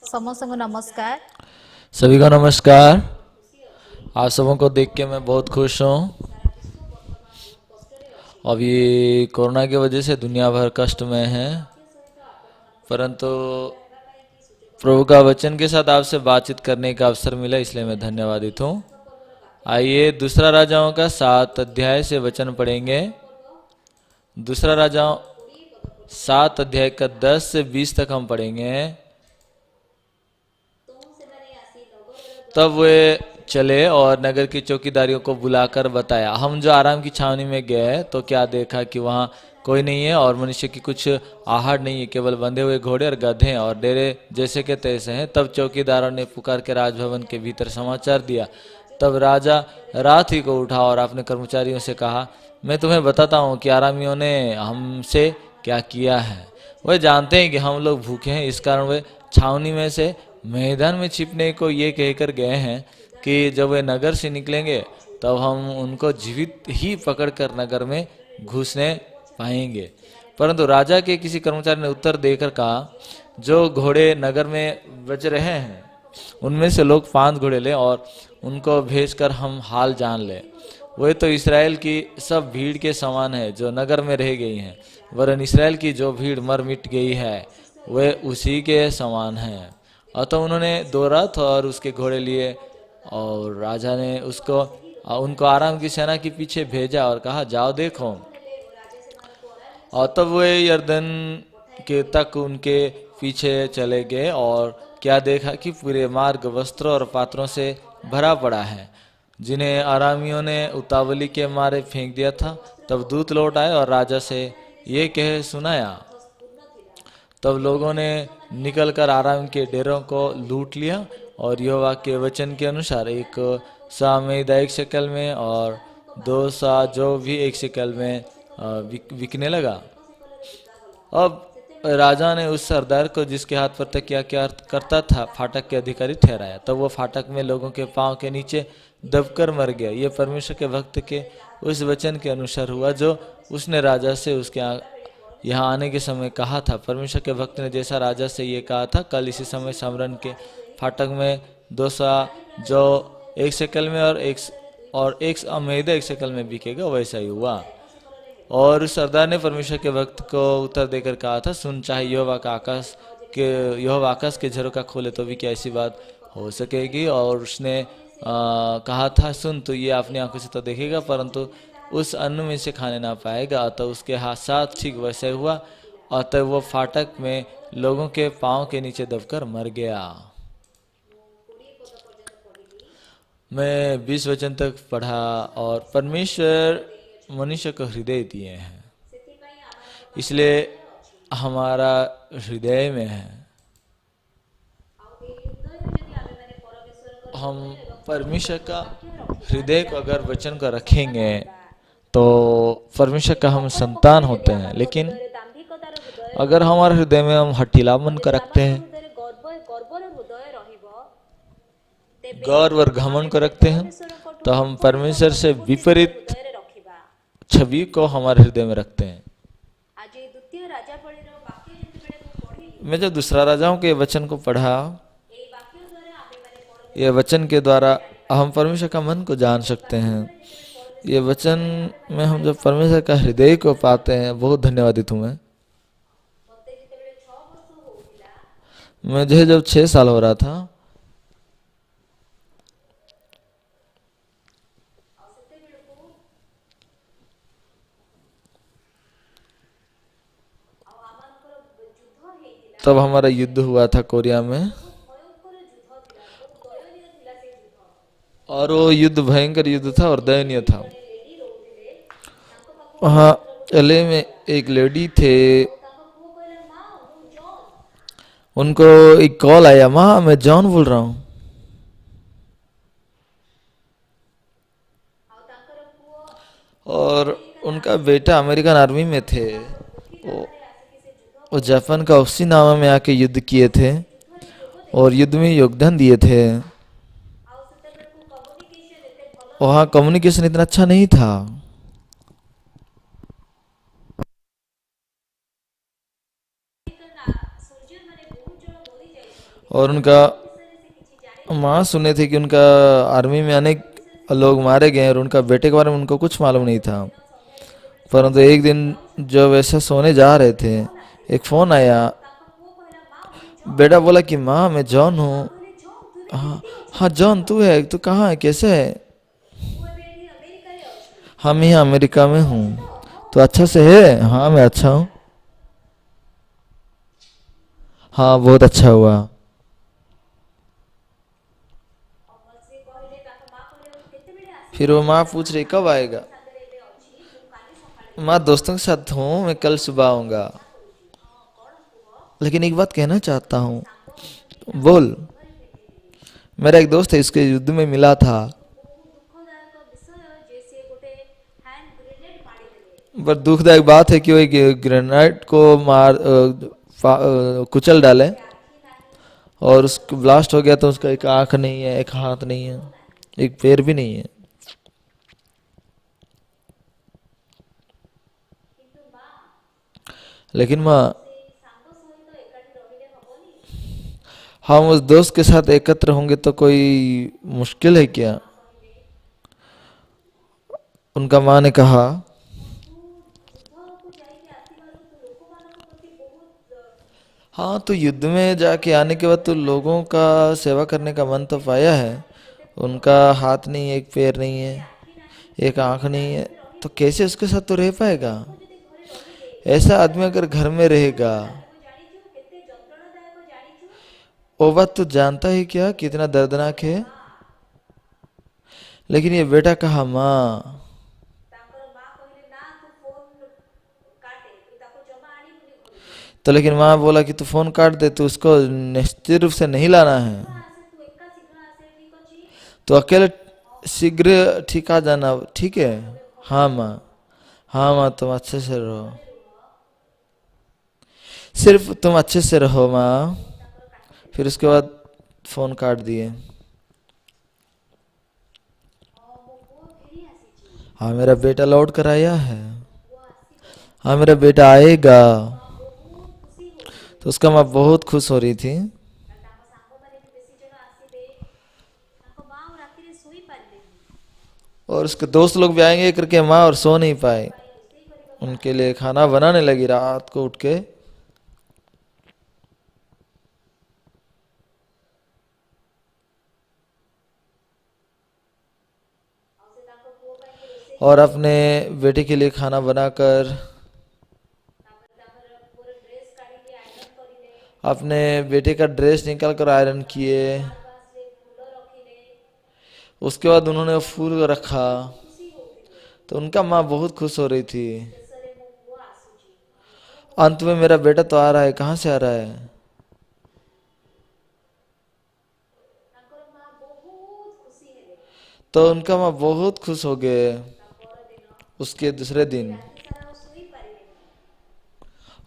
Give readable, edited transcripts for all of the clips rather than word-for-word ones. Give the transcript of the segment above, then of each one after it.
समस्त को नमस्कार। सभी को नमस्कार। आप सबों को देख के मैं बहुत खुश हूँ। अब ये कोरोना की वजह से दुनिया भर कष्ट में है, परंतु प्रभु का वचन के साथ आपसे बातचीत करने का अवसर मिला, इसलिए मैं धन्यवादित हूँ। आइए दूसरा राजाओं का 7 अध्याय से वचन पढ़ेंगे। दूसरा राजाओं 7 अध्याय का 10 से 20 तक हम पढ़ेंगे। तब वे चले और नगर की चौकीदारियों को बुलाकर बताया, हम जो आराम की छावनी में गए तो क्या देखा कि वहाँ कोई नहीं है और मनुष्य की कुछ आहट नहीं है, केवल बंधे हुए घोड़े और गधे और डेरे जैसे के तैसे हैं। तब चौकीदारों ने पुकार के राजभवन के भीतर समाचार दिया। तब राजा रात ही को उठा और अपने कर्मचारियों से कहा, मैं तुम्हें बताता हूँ कि आरामियों ने हमसे क्या किया है। वे जानते हैं कि हम लोग भूखे हैं, इस कारण वे छावनी में से मैदान में छिपने को ये कहकर गए हैं कि जब वे नगर से निकलेंगे तब हम उनको जीवित ही पकड़कर नगर में घुसने पाएंगे। परंतु राजा के किसी कर्मचारी ने उत्तर देकर कहा, जो घोड़े नगर में बच रहे हैं उनमें से लोग 5 घोड़े लें और उनको भेजकर हम हाल जान लें। वे तो इसराइल की सब भीड़ के समान है जो नगर में रह गई हैं, वरन इसराइल की जो भीड़ मर मिट गई है वे उसी के समान हैं। अतः उन्होंने 2 रथ और उसके घोड़े लिए और राजा ने उनको आराम की सेना के पीछे भेजा और कहा, जाओ देखो। और तब वे यरदन के तक उनके पीछे चले गए और क्या देखा कि पूरे मार्ग वस्त्रों और पात्रों से भरा पड़ा है, जिन्हें आरामियों ने उतावली के मारे फेंक दिया था। तब दूत लौट आए और राजा से ये कह सुनाया। तब लोगों ने निकलकर आराम के डेरों को लूट लिया और यहोवा के वचन के अनुसार 1 सा मैदा 1 शेकल में और 2 सा जौ भी 1 शेकल में बिकने लगा। अब राजा ने उस सरदार को जिसके हाथ पर तकिया क्या करता था फाटक के अधिकारी ठहराया। तब वो फाटक में लोगों के पांव के नीचे दबकर मर गया। ये परमेश्वर के भक्त के उस वचन के अनुसार हुआ जो उसने राजा से उसके यहाँ आने के समय कहा था। परमेश्वर के भक्त ने जैसा राजा से ये कहा था, कल इसी समय समरन के फाटक में 2 सा जो 1 शेकल में और एक मैदा 1 शेकल में बिकेगा, वैसा ही हुआ। और उस सरदार ने परमेश्वर के भक्त को उत्तर देकर कहा था, सुन, चाहे यहोवा आकाश के झरोखा खोले तो भी क्या ऐसी बात हो सकेगी। और उसने कहा था, सुन, तो ये अपनी आंखों से तो देखेगा परंतु उस अन्न में से खाने ना पाएगा। अतः उसके हाथ साथ ठीक वैसे हुआ। अतः वो फाटक में लोगों के पांव के नीचे दबकर मर गया। मैं 20 वचन तक पढ़ा। और परमेश्वर मनुष्य को हृदय दिए हैं, इसलिए हमारा हृदय में है। हम परमेश्वर का हृदय को अगर वचन को रखेंगे तो परमेश्वर का हम संतान होते हैं। लेकिन अगर हमारे हृदय में हम हठीला मन का रखते हैं, गर्व और घमंड को रखते हैं, तो हम परमेश्वर से विपरीत छवि को हमारे हृदय में रखते हैं। मैं जब दूसरा राजाओं के वचन को पढ़ा, ये वचन के द्वारा हम परमेश्वर का मन को जान सकते हैं। ये वचन में हम जब परमेश्वर का हृदय को पाते हैं, बहुत धन्यवादित हूँ। मुझे जब 6 साल हो रहा था, तब हमारा युद्ध हुआ था कोरिया में, और वो युद्ध भयंकर युद्ध था और दयनीय था। वहाँ एलए में एक लेडी थे, उनको एक कॉल आया, माँ मैं जॉन बोल रहा हूँ। और उनका बेटा अमेरिकन आर्मी में थे। वो जापान का ओकिनावा में आके युद्ध किए थे और युद्ध में योगदान दिए थे। वहाँ कम्युनिकेशन इतना अच्छा नहीं था। और उनका माँ सुने थे कि उनका आर्मी में अनेक लोग मारे गए और उनका बेटे के बारे में उनको कुछ मालूम नहीं था। परंतु एक दिन जब ऐसा सोने जा रहे थे, एक फोन आया। बेटा बोला कि माँ मैं जॉन हूँ। हाँ हाँ जॉन तू है, तू कहाँ है, कैसे है? हम यहाँ अमेरिका में हूँ। तो अच्छा से है? हाँ मैं अच्छा हूँ। हाँ बहुत अच्छा हुआ। फिर वो माँ पूछ रही कब आएगा? माँ दोस्तों के साथ हूँ, मैं कल सुबह आऊँगा। लेकिन एक बात कहना चाहता हूँ। बोल। मेरा एक दोस्त है, इसके युद्ध में मिला था। पर दुखदायक बात है कि वो एक ग्रेनाइट को कुचल डाले और उसको ब्लास्ट हो गया। तो उसका एक आंख नहीं है, एक हाथ नहीं है, एक पैर भी नहीं है। लेकिन माँ, हम उस दोस्त के साथ एकत्र होंगे तो कोई मुश्किल है क्या? उनका माँ ने कहा। हाँ तो युद्ध में जाके आने के बाद तो लोगों का सेवा करने का मन तो पाया है। उनका हाथ नहीं है, एक पैर नहीं है, एक आंख नहीं है, तो कैसे उसके साथ तो रह पाएगा? ऐसा आदमी अगर घर में रहेगा, वो बात तो जानता ही क्या कितना दर्दनाक है। लेकिन ये बेटा कहा माँ। तो लेकिन माँ बोला कि तू फोन काट दे, तू उसको निश्चित रूप से नहीं लाना है। तो अकेले शीघ्र ठीक आ जाना, ठीक है? हाँ माँ। हाँ माँ तुम अच्छे से रहो, सिर्फ तुम अच्छे से रहो माँ। फिर उसके बाद फोन काट दिए। हाँ मेरा बेटा लौट कर आया है। हाँ मेरा बेटा आएगा। तो उसका माँ बहुत खुश हो रही थी। और उसके दोस्त लोग भी आएंगे करके माँ और सो नहीं पाए। उनके लिए खाना बनाने लगी रात को उठ के। और अपने बेटे के लिए खाना बनाकर अपने बेटे का ड्रेस निकाल कर आयरन किए। उसके बाद उन्होंने वो फूल रखा। तो उनका माँ बहुत खुश हो रही थी। अंत में मेरा बेटा तो आ रहा है, कहाँ से आ रहा है? तो उनका माँ बहुत खुश हो गए। उसके दूसरे दिन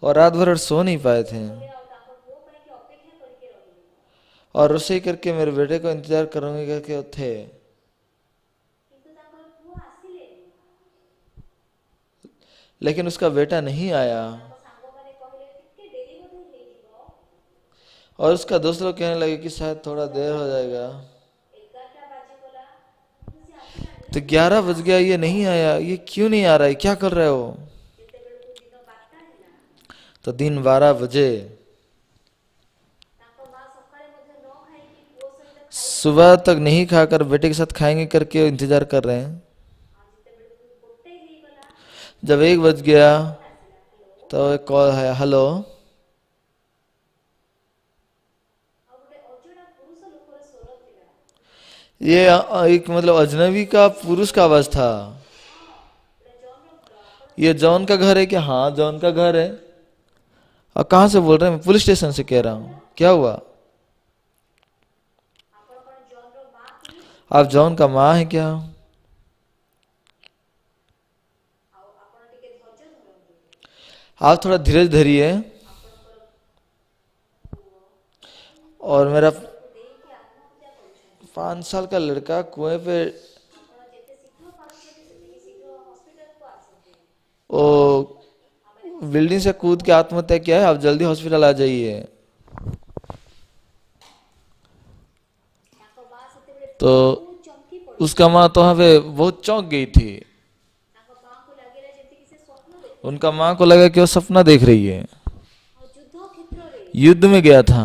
और रात भर सो नहीं पाए थे और रसोई करके मेरे बेटे को इंतजार करूंगे करके वो थे। लेकिन उसका बेटा नहीं आया। और उसका दोस्त लोग कहने लगे कि शायद थोड़ा देर हो जाएगा। तो 11 बज गया, ये नहीं आया, ये क्यों नहीं आ रहा है, क्या कर रहे हो? तो दिन 12 बजे। सुबह तक नहीं खाकर बेटे के साथ खाएंगे करके इंतजार कर रहे हैं। जब 1 बज गया तो एक कॉल है, हेलो। ये एक मतलब अजनबी का पुरुष का आवाज था। ये जॉन का घर है क्या? हाँ जॉन का घर है। और कहाँ से बोल रहे हैं? मैं पुलिस स्टेशन से कह रहा हूँ। क्या हुआ? आप जॉन का माँ है क्या? आप थोड़ा धीरज धरिए। और मेरा 5 साल का लड़का कुएं पे वो बिल्डिंग से कूद के आत्महत्या किया है। आप जल्दी हॉस्पिटल आ जाइए। तो उसका माँ तो वहाँ पे बहुत चौंक गई थी। उनका माँ को लगा कि वो सपना देख रही है। युद्ध में गया था,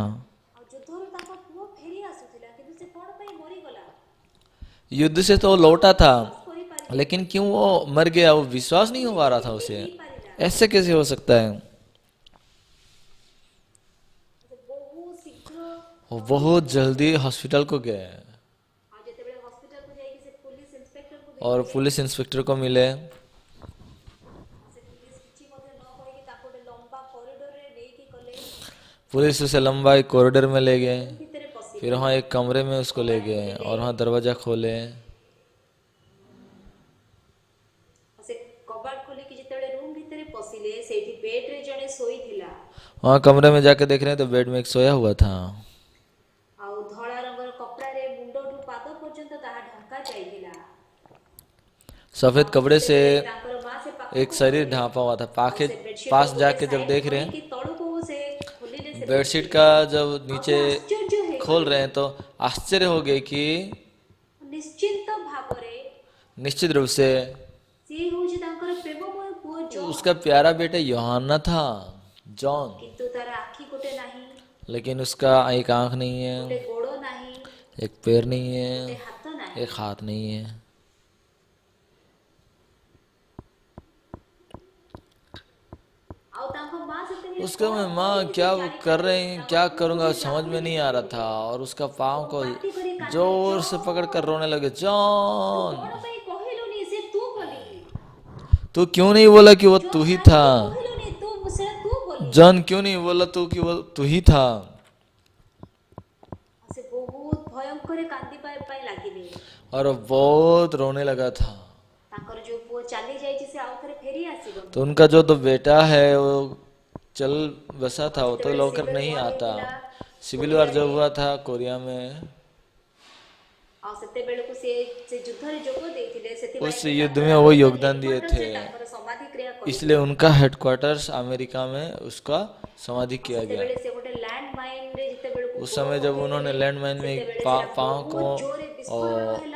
युद्ध से तो लौटा था, लेकिन क्यों वो मर गया वो विश्वास नहीं हो पा रहा था उसे। ऐसे कैसे हो सकता है? वो बहुत जल्दी हॉस्पिटल को गए और पुलिस इंस्पेक्टर को मिले। पुलिस उसे लंबा एक कॉरिडोर में ले गए, फिर वहाँ एक कमरे में उसको ले गए और वहाँ दरवाजा खोले। वहाँ कमरे में जाके देख रहे हैं तो बेड में एक सोया हुआ था। सफेद कपड़े से एक शरीर ढांपा हुआ था। पाखे पास जाके जब देख रहे हैं, बेडशीट का जब नीचे खोल रहे हैं तो आश्चर्य हो गए कि निश्चित रूप से उसका प्यारा बेटा यूहन्ना था, जॉन। लेकिन उसका एक आंख नहीं है, एक पैर नहीं है, एक हाथ नहीं है। उसका मैं माँ क्या कर रहे हैं, क्या करूँगा समझ में नहीं आ रहा था। और उसका पाँव को जोर से पकड़ कर रोने लगे, जॉन तू क्यों नहीं बोला कि वो तू ही था? जॉन क्यों नहीं बोला तू कि वो तू ही था? और वो बहुत रोने लगा था। तो उनका जो तो बेटा है वो चल बसा था, वो तो लौकर नहीं आता। सिविल वार जब हुआ था कोरिया में, उस युद्ध में वो योगदान दिए थे, इसलिए उनका हेडक्वार्टर्स अमेरिका में उसका समाधि किया गया। उस समय जब उन्होंने लैंड माइन में पाँव को और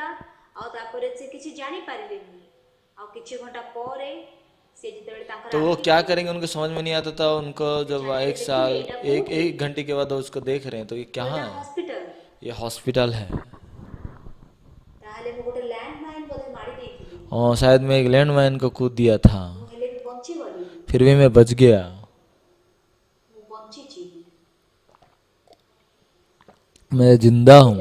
तो वो क्या करेंगे उनको समझ में नहीं आता था। उनको जब एक साल एक एक घंटे के बाद उसको देख रहे हैं तो ये क्या है? ये हॉस्पिटल है। और शायद मैं एक लैंड माइन को कूद दिया था, फिर भी मैं बच गया। मैं जिंदा हूँ।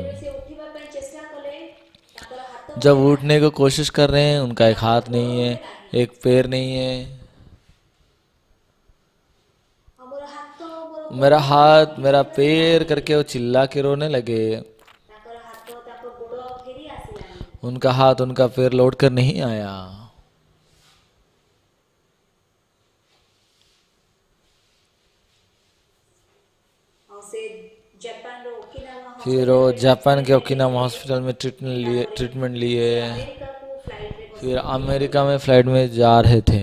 जब उठने को कोशिश कर रहे हैं, उनका एक हाथ नहीं है, एक पैर नहीं है। मेरा हाथ, मेरा पैर करके वो चिल्ला के रोने लगे। उनका हाथ, उनका पैर लौट कर नहीं आया। फिर वो जापान के ओकिनावा हॉस्पिटल में ट्रीटमेंट लिए। फिर अमेरिका में फ्लाइट में जा रहे थे।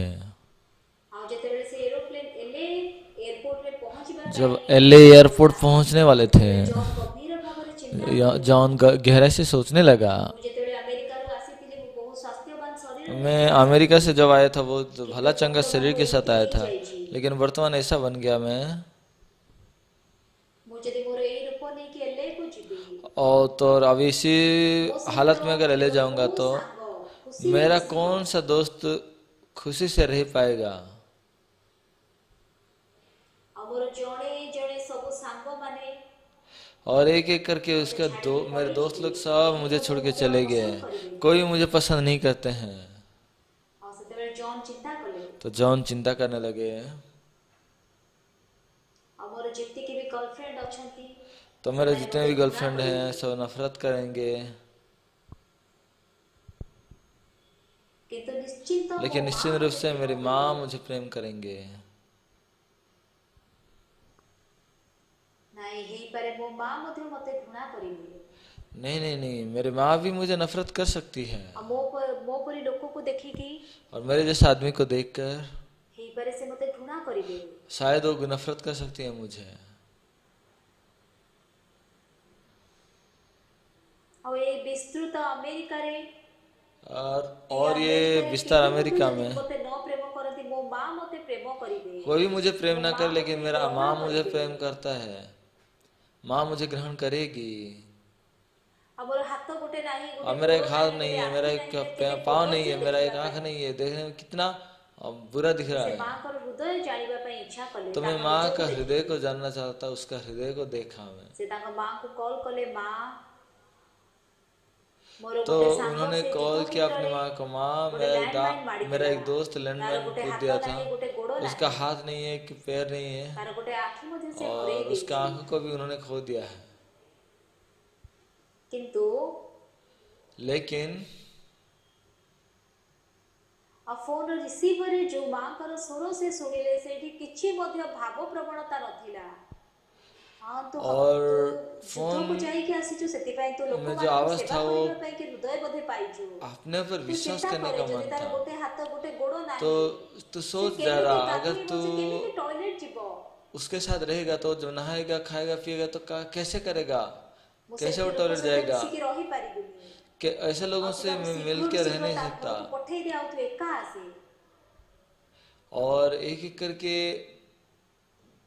जब एलए एयरपोर्ट पहुंचने वाले थे, जॉन गहराई से सोचने लगा। मैं अमेरिका से जब आया था वो भला चंगा शरीर के साथ आया था, लेकिन वर्तमान ऐसा बन गया मैं। और तो अभी इसी हालत में अगर ले जाऊंगा तो मेरा कौन सा दोस्त खुशी से रह पाएगा? और एक एक करके उसका मेरे दोस्त लोग सब मुझे छोड़ के चले गए। कोई मुझे पसंद नहीं करते हैं। तो जॉन चिंता करने लगे। तो मेरे जितने भी गर्लफ्रेंड हैं सब नफरत करेंगे, लेकिन निश्चित रूप से मेरी माँ मुझे प्रेम करेंगे। नहीं नहीं नहीं, मेरी माँ भी मुझे नफरत कर सकती है। और मेरे जैसे आदमी को देखकर शायद वो नफरत कर सकती है मुझे। ଆଉ ଏ ବିସ୍ତୃତ ଆମେରିକାରେ ଏ और ये ଆମେରିକାରେ विस्तार କେହି ମଧ୍ୟ अमेरिका ଯଦି में ମୋତେ ନ प्रेम କରନ୍ତି ମୋ ମା ମୋତେ ପ୍ରେମ କରିବେ। कोई मुझे प्रेम ମୋ ना ମା करे, लेकिन ମୋତେ मेरा ଗ୍ରହଣ माँ मुझे କରିବେ। प्रेम करता है। माँ मुझे ग्रहण करेगी। ଆମର हाथ गोटे नहीं, और गोटे मेरा गोड़ एक हाथ नहीं, नहीं गोटे है, मेरा आखि एक नहीं, केते पाँव बड़ नहीं से है, मेरा देखिबा एक आंख ପାଇଁ। नहीं है। देखने में कितना बुरा दिख रहा से है। मांकर हृदय जानिबा ପାଇଁ इच्छा कले, तो मैं ताଙ୍କ माँ निजକୁ का हृदय देखिले। को जानना चाहता, उसका हृदय को देखा मैं। से ताଙ୍କ मां को कॉल कले, मां मोर तो गोटे सांग उन्होंने से युद्ध कॉल किया अपनी क्षेत्र माँ को। माँ, गोटे लैंडमाइन मेरा मारिदेला। एक दोस्त तार लैंडमैन गोटे कूद हाथ दिया था। नहीं, गोटे गोड़ उसका नहीं, हाथ नहीं है कि पैर नहीं है, तार गोटे आखि मध्ये से हरई और उसका देछि। आंखों को भी उन्होंने खो दिया है। किंतु लेकिन आ फोन रिसीवर जो मांकर स्वर से सुनिले सेठी किछि मध्ये भाव प्रवणता नथिला। हाँ तो और तू युद्ध को फोन जाइके आसीचु, सेति पय तो लोक में जो मानक आवाज सेवा था वो करिबा पय के हृदय बधे पाइचु। अपने पर तू विश्वास चिंता करने करे का जदि मन तार था। गोटे हाथ गोटे गोड़ तो नाही, तू से सोच जा केमिति रहा, अगर गाधोइबो, तू से केमिति टॉयलेट जिवो। उसके साथ रहेगा तो जो नहाएगा, खाएगा, पिएगा तो कैसे करेगा, मु कैसे वो सेति लोक टॉयलेट सहित जाएगा। मिसिकी रही पारिबुनी। कि ऐसे लोगों आ तू से ताको मिल शीघ्र के रह शीघ्र नहीं ता सकता। घर को पठेई दे, आउ तू एका आसे। और एक एक करके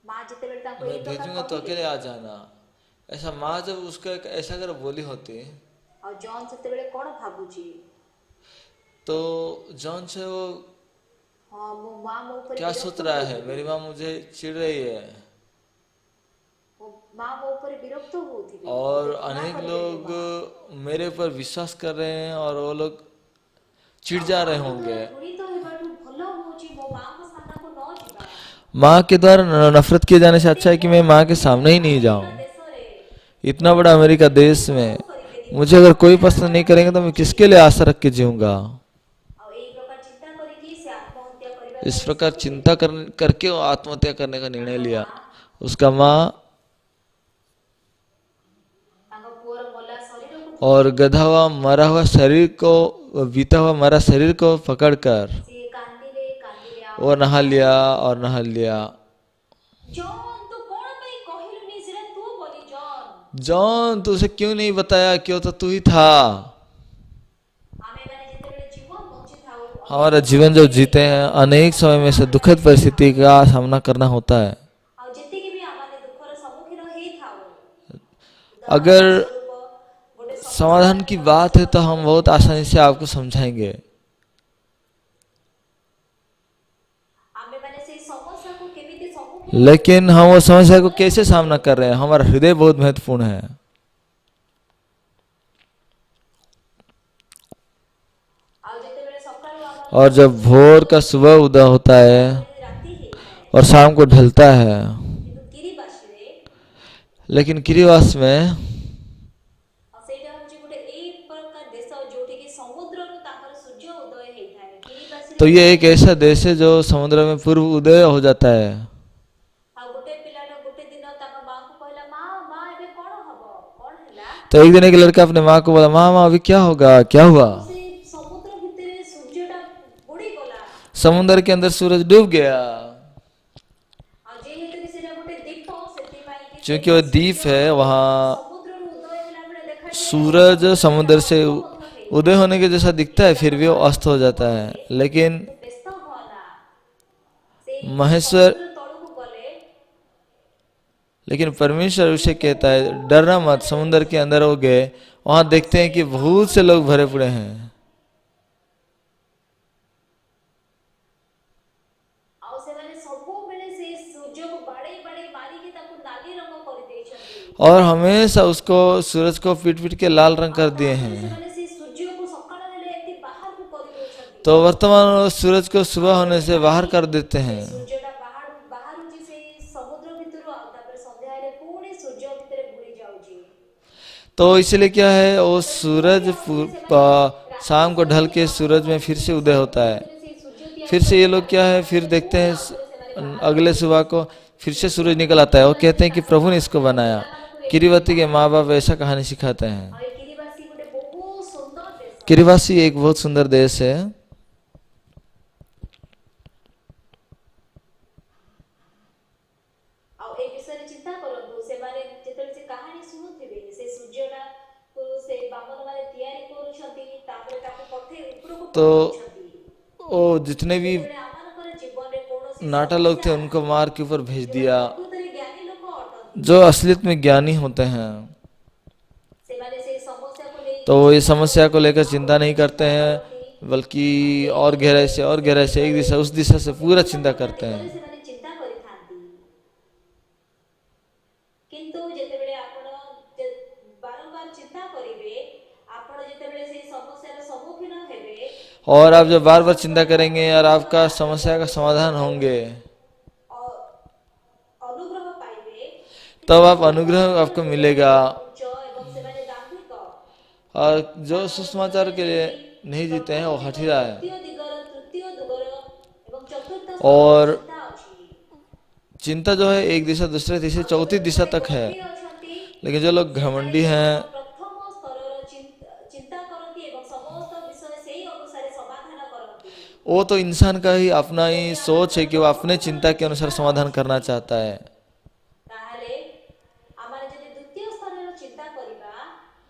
मां जेतेबेले ताको मैं एई प्रकार भेजूंगा तो कहिले, अकेले आ जाना। ऐसा माँ जब उसका ऐसा अगर बोली होती, आ जॉन सेतेबेले कोन भाबुची। तो जॉन से वो हाँ मो मां मो ऊपर क्या सोच विरक्त रहा है, होउथिबे। मेरी माँ मुझे चिढ़ रही है। मो मां मो ऊपर विरक्त होउथिबे, और मते घृणा अनेक करिबे मो मां। लोग मेरे ऊपर विश्वास कर रहे हैं और वो लोग चिढ़ आ जा मां रहे को द्वारा होंगे। घृणित हेबाटू भलो होउची मो मां को सामना को न जिबा। माँ के द्वारा नफरत किए जाने से एते अच्छा है कि बड़ मैं माँ के सामने ही अमेरिका नहीं अमेरिका जाऊं। देश रे इतना लोक बड़ा माने अमेरिका केमिति देश में पसंद करिबेनी, मुझे भलो अगर कोई भाबरे पसंद नहीं आचरण करेंगे तो मैं करूची। किसके लिए आशा रख के जीऊंगा। आ एई प्रकार चिंता करिकि से आत्महत्या करिबा इस पई प्रकार निष्पत्ति चिंता नेले। करके वो आत्महत्या करने का निर्णय ताଙ୍କ लिया। मां उसका माँ ताଙ୍କ पुअर मोला शरीर को और धरि गधा हुआ मरा हुआ शरीर को, बीता हुआ मरा शरीर को पकड़कर से कांदिले वो आउ नहा कहले, लिया और नहा लिया। जॉन तू कोन पई कहिलुनी सेरा तू बोली जॉन। जॉन, तुझे क्यों नहीं बताया, क्यों तो तू ही था। आमे माने जेतेबेले जीवन बंची थाउ हमारा अनेक जीवन जब समय रे जीते हैं, दुखर अनेक समय में सम्मुखीन से आमे दुखद माने हेई परिस्थिति थाउ। का सामना करना होता है। आ जेतिकि भी आमे दुखर सम्मुखीन हेई थाउ, अगर उदाहरण स्वरूप गोटे समस्या समाधान रे की बात मनुष्य है तो हम जीवन बहुत में आसानी अछि। से आपको समझाएंगे। आमे माने से समस्या को केमिति सम्मुखीन लेकिन करूची हम वो से समस्या को हृदय कैसे मध्ये सामना कर रहे हैं, हमारा हृदय बहुत महत्वपूर्ण है। आ जेतेबेले सकाळु आमर और घर जब सूर्य भोर उदय का सुबह होइଥାଏ, उदय होता है ताପରେ राति हेइଥାଏ। और शाम को ढलता है, किंतु गिरिबासी रे लेकिन गिरिवास में ସେଇଟା ହଉଛି ଗୋଟେ ଏଇ ପ୍ରକାର ଦେଶ ଯୋଉଠିକି ସମୁଦ୍ରରୁ ତାଙ୍କର ସୂର୍ଯ୍ୟ ଉଦୟ ହେଇଥାଏ। ଗିରିବାସୀରେ तो ये କଣ एक ହୁଏ ऐसा देश है जो समुद्र में पूर्व उदय हो जाता है। ଆଉ ଗୋଟେ ପିଲାଟା ଗୋଟେ ଦିନ ତାଙ୍କ ମାଙ୍କୁ କହିଲା, ମା ମା ଏବେ କଣ ହବ, କଣ ହେଲା। तो एक दिन एक लड़का अपने माँ को बोला, माँ माँ अभी क्या होगा, क्या हुआ। ଆଉ ସେ ସମୁଦ୍ର ଭିତରେ ସୂର୍ଯ୍ୟଟା ବୁଡିଗଲା। समुद्र के अंदर सूरज डूब गया। ଆଉ ଯେହେତୁ କି ସେଇଟା ଗୋଟେ ଦ୍ୱୀପ, ସେଥିପାଇଁ କି क्योंकि ସେଇଠି वो द्वीप ସୂର୍ଯ୍ୟ है, वहाँ ସମୁଦ୍ରରୁ ଉଦୟ ହେଲା ବେଳେ ଦେଖାଯାଏ ଆଉ सूरज ସମୁଦ୍ରରେ समुद्र ସେଇଟା से ଅସ୍ତ ମଧ୍ୟ उदय ହେଇଥାଏ। होने के जैसा दिखता है, କିନ୍ତୁ फिर ତାଙ୍କ भी वो ମା अस्त हो ତାଙ୍କୁ जाता है। କହିଲେ लेकिन ତୁ ବ୍ୟସ୍ତ ହୁଅନା, ସେଇ महेश्वर ସମୁଦ୍ର ତଳକୁ ଗଲେ लेकिन परमेश्वर उसे ସେଠି कहता है, ବହୁତ डरना मत। ଲୋकମାନେ समुद्र के ରହୁଛନ୍ତି। अंदर हो गए, वहां ଆଉ देखते हैं ସେଇ कि बहुत से लोग भरे ସମୁଦ୍ରରେ पड़े हैं। ଆଉ ସେମାନେ ସବୁବେଳେ ସେଇ ସୂର୍ଯ୍ୟକୁ ବାଡେଇ ବାଡେଇ ମାରିକି ତାକୁ ନାଲି ରଙ୍ଗ କରିଦେଇଛନ୍ତି। और हमेशा उसको, सूरज को पीट पीट के लाल रंग ଆଉ कर दिए ତାପରେ हैं। ସେମାନେ ସେଇ ସୂର୍ଯ୍ୟକୁ ସକାଳ ହେଲେ ଏମିତି ବାହାରକୁ କରିଦଉଛନ୍ତି। तो वर्तमान वो सूरज को सुबह ଆଉ होने ସେମିତି से बाहर କାହିଁକି कर देते ସେଇ हैं। ସୂର୍ଯ୍ୟଟା ବାହାରୁଛି ସେଇ ସମୁଦ୍ର ଭିତରୁ, ଆଉ ତାପରେ ସନ୍ଧ୍ୟା ହେଲେ ପୁଣି ସୂର୍ଯ୍ୟ ଭିତରେ ବୁଡି ଯାଉଛି। तो इसलिए क्या है, वो ତାପରେ ପୁଣି सूरज ଆଉଥରେ ସେମାନେ ରାତି शाम को ढल ସରିକି के ଆମର सूरज में फिर ଯେମିତି से उदय ସମୁଦ୍ର होता है। ଭିତରେ ସେଇ ସୂର୍ଯ୍ୟ ତିଆରି फिर से ये କରିଥିଲା, लोग क्या है, फिर ତାପରେ देखते ପୁଣି ଆଉଥରେ ସେମାନେ हैं ବାହାର अगले सुबह କରିଦେଇଛନ୍ତି। को फिर से କିନ୍ତୁ सूरज निकल आता है। वो ପିଲାମାନେ कहते हैं कि ତାଙ୍କ प्रभु ମା ने इसको ତାଙ୍କ बनाया। ପିଲାମାନଙ୍କୁ ଏମିତି किरीवती के माँ बाप ऐसा कहानी सिखाते हैं। ଆଉ ଏ ଗିରିବାସୀ ଗୋଟେ ବହୁତ ସୁନ୍ଦର ଦେଶ। किरीवासी एक बहुत सुंदर देश है। ଆଉ ଏ ବିଷୟରେ ଚିନ୍ତା କରନ୍ତୁ, ସେମାନେ ଯେତେବେଳେ ସେ କାହାଣୀ ଶୁଣୁଥିବେ, ସେ ସୂର୍ଯ୍ୟଟା ସେ ବାମନ ମାନେ ତିଆରି କରୁଛନ୍ତି ତାପରେ ତାକୁ ପଠେଇ ଉପରକୁ तो ପଠଉଛନ୍ତି। वो जितने भी ଯେତେବେଳେ ଆମମାନଙ୍କର ଜୀବନରେ କୌଣସି नाटा लोग थे ସମସ୍ୟା, उनको मार के ऊपर भेज ଯେଉଁମାନେ दिया। ପ୍ରକୃତରେ ଜ୍ଞାନୀ ଲୋକ ଅଟନ୍ତି जो असलियत में ज्ञानी होते हैं ସେମାନେ ସେଇ ସମସ୍ୟାକୁ तो ନେଇକି वो इस ଚିନ୍ତା समस्या को କରନ୍ତି, लेकर ଆଉ चिंता नहीं ଅଧିକ करते ଚିନ୍ତା କରନ୍ତି। हैं, बल्कि ସେଇ और ଦିଗରେ गहराई से और ସେଇ गहराई से एक ଦିଗରେ दिशा उस दिशा से पूरा ବିଭିନ୍ନ चिंता ବିଭିନ୍ନ करते ଦିଗରେ हैं। ସେମାନେ ଚିନ୍ତା କରିଥାନ୍ତି। କିନ୍ତୁ ଯେତେବେଳେ ଆପଣ ବାରମ୍ବାର ଚିନ୍ତା କରିବେ, ଆପଣ ଯେତେବେଳେ ସେଇ ସମସ୍ୟାର ସମ୍ମୁଖୀନ ହେବେ, और आप ସେତେବେଳେ जब बार बार चिंता ଈଶ୍ୱରଙ୍କର करेंगे और ଅନୁଗ୍ରହ आपका समस्या का ଆପଣଙ୍କ समाधान ଜୀବନରେ होंगे, ଅନୁଗ୍ରହ ପାଇବେ। तब आप ସେତେବେଳେ अनुग्रह ଭଗବାନଙ୍କର आपको ହୃଦୟ मिलेगा। ଉଚ୍ଚ ଏବଂ ସେମାନେ ଦାମ୍ଭିକ, और जो ତାଙ୍କର सुसमाचार ହୃଦୟରେ के लिए ସେଇ नहीं जीते हैं ପ୍ରଥମ वो ଦିଗର, हठीला है। ଦ୍ୱିତୀୟ ଦିଗର, ତୃତୀୟ ଦିଗର ଏବଂ ଚତୁର୍ଥ ସ୍ତରର और ଚିନ୍ତା ଅଛି। चिंता जो है एक दिशा दूसरे तीसरी ଆଉ चौथी ଯୋଉମାନେ दिशा तक है। ଗମ୍ଭୀର ଅଛନ୍ତି, लेकिन जो लोग ସେମାନେ घमंडी କେବଳ हैं, ପ୍ରଥମ ସ୍ତରର ଚିନ୍ତା କରନ୍ତି ଏବଂ ସମସ୍ତ ବିଷୟ ସେଇ ଅନୁସାରେ ସମାଧାନ କରନ୍ତି। वो तो इंसान का ही अपना ଯଦି ही सोच ଆମମାନଙ୍କର है कि वो ପ୍ରଥମ अपने ସ୍ତରର चिंता के अनुसार ଚିନ୍ତା समाधान ଅଛି, करना चाहता है। ତାହେଲେ ଆମେ ଯଦି ଦ୍ୱିତୀୟ ସ୍ତରର ଚିନ୍ତା କରିବା,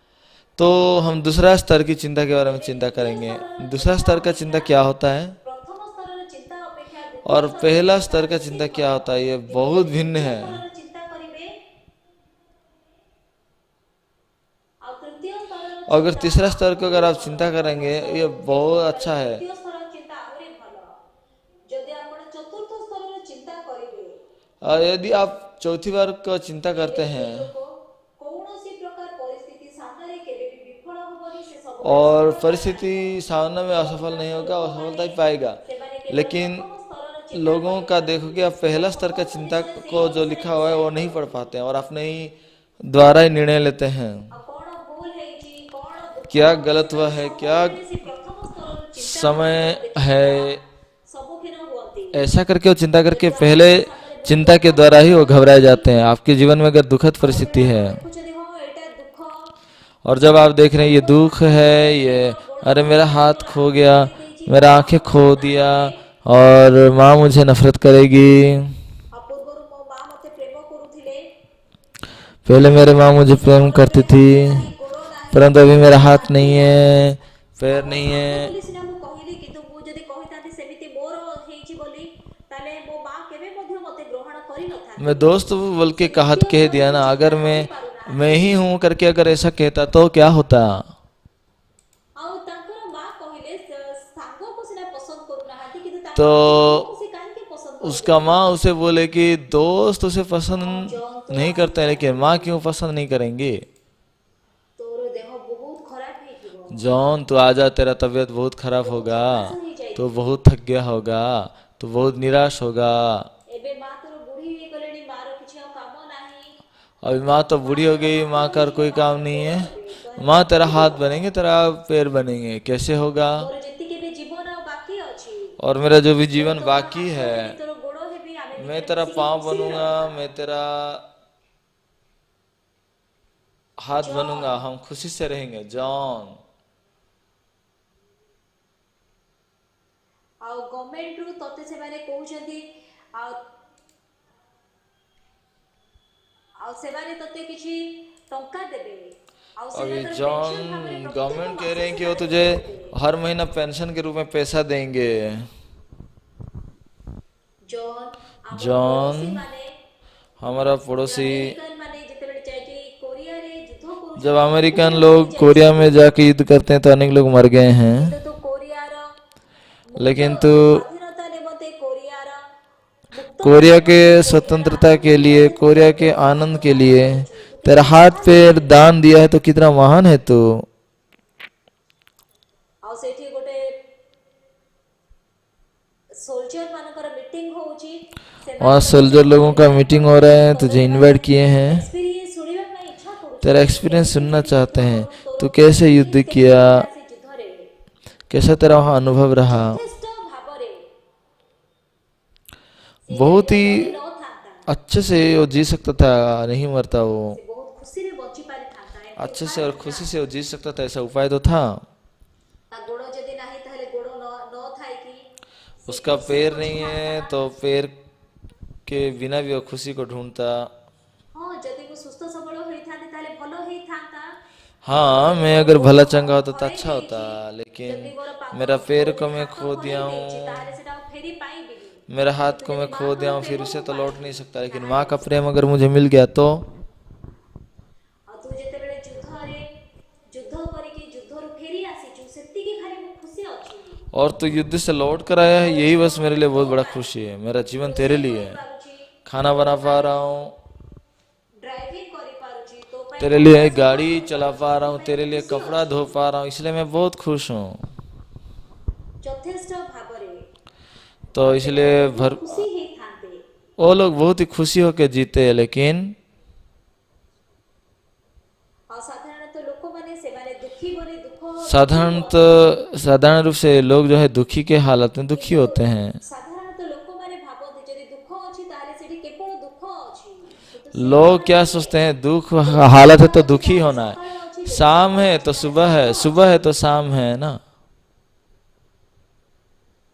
तो हम दूसरा स्तर की चिंता के बारे में ତେବେ चिंता ଦ୍ୱିତୀୟ करेंगे। ସ୍ତରର दूसरा ଚିନ୍ତା स्तर का चिंता ଅପେକ୍ଷା क्या होता है ପ୍ରଥମ ସ୍ତରର ଚିନ୍ତା ଅପେକ୍ଷା और ଦ୍ୱିତୀୟ ସ୍ତରର पहला ଚିନ୍ତା स्तर का ବେଶୀ चिंता ଭଲ। क्या होता है, ये बहुत ଯେତେବେଳେ भिन्न ଦ୍ୱିତୀୟ है। ସ୍ତରର ଚିନ୍ତା କରିବେ ଆଉ ତୃତୀୟ ସ୍ତରର अगर ଚିନ୍ତା तीसरा स्तर को अगर ଆହୁରି आप ଭଲ। चिंता ପ୍ରଥମ करेंगे ସ୍ତର ये ସେଇ बहुत ପ୍ରକାର, अच्छा है। ତୃତୀୟ ସ୍ତରର ଚିନ୍ତା ଆହୁରି ଭଲ। ଯଦି ଆପଣ ଚତୁର୍ଥ ସ୍ତରର ଚିନ୍ତା କରିବେ, और यदि आप चौथी बार को चिंता ତେବେ करते ସେଇ हैं ଲୋକ କୌଣସି ପ୍ରକାର ପରିସ୍ଥିତି ସାମ୍ନାରେ କେବେ ବି ବିଫଳ ହବନି, ସେ ସବୁବେଳେ और ସଫଳତା परिस्थिति ପାଇବ। सामने में असफल नहीं ଅଧିକାଂଶ होगा और सफलता ଲୋକମାନେ ही पाएगा। ସେମାନେ କେବଳ लेकिन ପ୍ରଥମ ସ୍ତରର ଚିନ୍ତା लोगों का କରିଥାନ୍ତି देखो कि आप ଏବଂ पहला स्तर का ସମସ୍ତ चिंता ବିଷୟ ସେଇ को जो ଅନୁସାରେ लिखा हुआ है वो ଡିସାଇଡ୍ नहीं पढ़ କରନ୍ତି। पाते हैं और अपने ही द्वारा ही निर्णय लेते हैं। ଆଉ କଣ ଭୁଲ ହେଇଛି, କଣ ଦୁଃଖ क्या ହଉଛି, गलत हुआ ସେମାନେ है, क्या ସବୁବେଳେ ସେ ପ୍ରଥମ ସ୍ତରର ଚିନ୍ତାକୁ समय ଦେଖି है, ସମ୍ମୁଖୀନ हुଅନ୍ତି। ऐसा करके वो चिंता करके ଯଦି पहले ଆପଣଙ୍କ ସାମ୍ନାରେ ବହୁତ चिंता के ଦୁଃଖ द्वारा ही वो घबराए ଅଛି, जाते हैं। आपके जीवन में अगर दुखद ଆଉ परिस्थिति ଯେତେବେଳେ है ଆପଣ ଦେଖୁଛନ୍ତି ହଁ ଏଇଟା ଦୁଃଖ, और जब आप देख रहे हैं ये ଆପଣଙ୍କ दुख ସାମ୍ନାରେ है, ଗୋଟେ ये ଦିନ ଗୋଡ଼ अरे मेरा ଭାଙ୍ଗି हाथ ଦେଇଛି, खो ଆଖି गया, ପୋଡ଼ି ଦେଇଛି, मेरा ବାପା आंखें ମତେ खो ମନା दिया କଲେ, और माँ मुझे नफरत करेगी, ଆଉ ପୂର୍ବରୁ ମୋ ମା ମତେ ପ୍ରେମ କରୁଥିଲେ, पहले मेरे माँ मुझे କିନ୍ତୁ प्रेम ମୋର ଏବେ करती थी, ହାତ ନାହିଁ, ଗୋଡ଼ ନାହିଁ, परंतु अभी मेरा ମୋର हाथ ଆଖି नहीं ନାହିଁ। है, पैर ଆପଣ नहीं ସାଙ୍ଗ है। ବୋଲି ସିନା ମୁଁ କହିଲି, କିନ୍ତୁ ମୁଁ ଯଦି କହିଥାନ୍ତି ସେମିତି ମୋର ହେଇଛି ବୋଲି, ତାହେଲେ ମୋ ମା କେବେ ମଧ୍ୟ ମତେ ଗ୍ରହଣ मैं କରିନଥାନ୍ତେ। दोस्त बोल ସେ के कहत ଦ୍ୱିତୀୟ कह दिया ସ୍ତରକୁ ना, ଚିନ୍ତା अगर मैं କରିପାରୁନାହାନ୍ତି। ही हूं करके अगर ऐसा कहता तो क्या होता। ଆଉ ତାଙ୍କର ମା କହିଲେ ସାଙ୍ଗକୁ ସିନା ପସନ୍ଦ କରୁନାହାନ୍ତି, କିନ୍ତୁ तो ତାଙ୍କର ବନ୍ଧୁକୁ ସେ काहे पसंद उसका କରୁଛନ୍ତି। माँ उसे बोले कि दोस्त उसे पसंद ହଁ ଜନ୍ ତୁ नहीं करते हैं, लेकिन ଆସିଯାଏ, माँ क्यों पसंद नहीं करेंगे। ତୋର ଦେହ ବହୁତ ଖରାପ ହେଇଯିବ, जॉन तू आजा, तेरा तबीयत बहुत खराब ବହୁତ होगा, ହତାଶ तो ହେଇଯାଇଥିବୁ। बहुत थक गया होगा, तो बहुत निराश होगा। ଏବେ ମା ତୋର ବୁଢୀ ହେଇଗଲେଣି, ମାର କିଛି ଆଉ କାମ ନାହିଁ। अभी माँ तो ମା बूढ़ी हो ତୋର गई, ହାତ माँ का ହେଇଯିବ, कोई ମା काम ତୋର नहीं ଗୋଡ଼ है। ହେବେ, କହିଲେ माँ तेरा କେମିତି हाथ ହବ? बनेंगे, तेरा पैर बनेंगे, कैसे होगा। ମୋର ଯେତିକି ବି ଜୀବନ ଆଉ ବାକି ଅଛି, और मेरा जो भी ମୁଁ जीवन ତୋର बाकी ହାତ है, ହେବି, ତୋର ଗୋଡ଼ ହେବି, ଆମେ मैं ଭିତରେ तेरा ମିଶିକି पाँव ଖୁସିରେ बनूंगा, ରହିବା। मैं तेरा हाथ ଜନ୍, बनूंगा, हम खुशी से रहेंगे। जॉन ଆଉ ଗଭର୍ଣ୍ଣମେଣ୍ଟରୁ ତତେ ସେମାନେ କହୁଛନ୍ତି, ଆଉ ଆଉ ସେମାନେ ତତେ କିଛି ଟଙ୍କା ଦେବେ, ଆଉ अब ସେଇଟା ये ତୋର जॉन ପେନସନ ଭାବରେ ପ୍ରତ୍ୟେକ गवर्नमेंट कह ମାସ रहे हैं कि वो ସେମାନେ तुझे ତତେ ଦେବେ। हर महीना पेंशन के रूप में पैसा देंगे। ଜନ୍, ଆମର जॉन ପଡ଼ୋଶୀ ମାନେ, हमारा ଯୋଉ पड़ोसी, ଆମେରିକାନ ମାନେ ଯେତେବେଳେ ଯାଇକି କୋରିଆରେ ଯୁଦ୍ଧ जब କରୁଛନ୍ତି, ବହୁତ अमेरिकन ଜଣ लोग କୋରିଆ में ମରିଯାଇଛନ୍ତି। जाके युद्ध करते हैं तो अनेक लोग मर गए हैं। କିନ୍ତୁ ତୁ କୋରିଆର ମୁକ୍ତ लेकिन तू ସ୍ୱାଧୀନତା ନିମନ୍ତେ, कोरियाର ମୁକ୍ତତା कोरिया के ନିମନ୍ତେ, କୋରିଆର स्वतंत्रता ଆନନ୍ଦ के लिए, ନିମନ୍ତେ ତୁ कोरिया କେତେ के ହାତ आनंद के ଦାନ लिए କରିଛୁ, ତୁ तेरा କେତେ हाथ पैर ମହାନ। दान दिया है, तो कितना महान है तू। ଆଉ ସେଇଠି ଗୋଟେ सोल्जर ମାନଙ୍କର ମିଟିଂ ହଉଛି, वहाँ ସେମାନେ ତତେ सोल्जर ସବୁ लोगों का ଇନଭାଇଟ୍ मीटिंग हो रहा କରୁଛନ୍ତି, है, ତୋର तुझे ସେମାନଙ୍କ इनवाइट किए हैं, ଏକ୍ସପିରିଏନ୍ସ ଶୁଣିବା ପାଇଁ ଇଚ୍ଛା तेरा କରୁଛନ୍ତି, ତୁ एक्सपीरियंस କେମିତି सुनना କେମିତି चाहते ଯୁଦ୍ଧ हैं, କଲୁ, ତୋର तू कैसे युद्ध ଫିଲିଂସ କେମିତି किया, ଥିଲା ସେ ଯୁଦ୍ଧରେ। कैसा तेरा वहाँ अनुभव रहा। ଯଥେଷ୍ଟ ଭାବରେ ସେ बहुत ଯଦି ही ମରି ନଥାନ୍ତା, अच्छे से वो जी सकता था, नहीं मरता वो, ସେ ବହୁତ ଖୁସିରେ ବଞ୍ଚି ପାରିଥାନ୍ତା, ଏମିତି अच्छे ଉପାୟ से और ଥିଲା। खुशी से वो जी सकता था, ऐसा उपाय तो था। ତା ଗୋଡ଼ ଯଦି ନାହିଁ ତାହେଲେ ଗୋଡ଼ ନ ଥାଇକି ସେ उसका ଖୁସିରେ पैर नहीं ବଞ୍ଚିଥାନ୍ତା। है तो पैर के बिना भी वो खुशी को ढूंढता। ହଁ, ଯଦି ମୁଁ ସୁସ୍ଥ ସବଳ ହୋଇଥାନ୍ତି ତାହେଲେ ଭଲ ହେଇଥାନ୍ତା। हाँ, मैं अगर भला चंगा होता तो अच्छा होता, ଯଦି लेकिन ମୋର मेरा ପାଦ पैर को ଗୋଡ मैं ହାତ खो दिया ଭଲେଇ ଦେଇଛି हूँ, ତାହେଲେ ସେଟା ଆଉ ଫେରି ପାଇବିନି। मेरा हाथ କିନ୍ତୁ को ଯଦି मैं खो दिया ମାଙ୍କର हूँ, फिर ପ୍ରେମ उसे ମୁଁ तो लौट नहीं ପାଇବି सकता, लेकिन माँ का ତାହେଲେ प्रेम अगर मुझे मिल गया तो। ଆଉ ତୁ ଯେତେବେଳେ ଯୁଦ୍ଧ କରିକି ଯୁଦ୍ଧରୁ ଫେରି ଆସିଛୁ ସେତିକି ଖାଲି ମୁଁ ଖୁସି ଅଛି। और तो युद्ध से लौट कर आया है, यही बस मेरे लिए बहुत बड़ा खुशी है। मेरा जीवन तेरे ରୋଷେଇ लिए है, କରିପାରୁଛି, खाना ତୋ बना पा ପାଇଁ रहा हूँ, ଡ୍ରାଇଭିଂ କରିପାରୁଛି, ତୋ ପାଇଁ तेरे କपड़ा लिए ସଫା गाड़ी चला କରିପାରୁଛି, पा रहा हूँ, ସେଥିପାଇଁ तेरे ମୁଁ लिए ଖୁସି कपड़ा ଅଛି। धो पा रहा हूँ, इसलिए मैं बहुत खुश हूँ। ଯଥେଷ୍ଟ ଭାବରେ तो ସେମାନେ इसलिए ବହୁତ भर ଖୁସି ହେଇଥାନ୍ତେ। वो लोग बहुत ही खुशी होकर जीते हैं, लेकिन ଆଉ ସାଧାରଣତଃ ଲୋକମାନେ ସେମାନେ ଦୁଃଖୀ ବୋଲି ଦୁଃଖୀ ହୁଅନ୍ତି। साधारण रूप से लोग जो है दुखी के हालत में दुखी କିନ୍ତୁ होते हैं। ସାଧାରଣତଃ ଲୋକମାନେ ଭାବନ୍ତି ଯଦି ଦୁଃଖ ଅଛି ତାହେଲେ ସେଠି କେବଳ ଦୁଃଖ ଅଛି, କିନ୍ତୁ ସେ लोग କଥା क्या ନୁହେଁ। सोचते हैं, दुख ଯଦି हालत है ସକାଳ तो ଅଛି दुखी ତାହେଲେ होना है, ସକାଳ ଅଛି, ଯଦି शाम ସନ୍ଧ୍ୟା है ଅଛି तो ତାହେଲେ सुबह है, ସନ୍ଧ୍ୟା सुबह ଅଛି। है तो शाम है ना।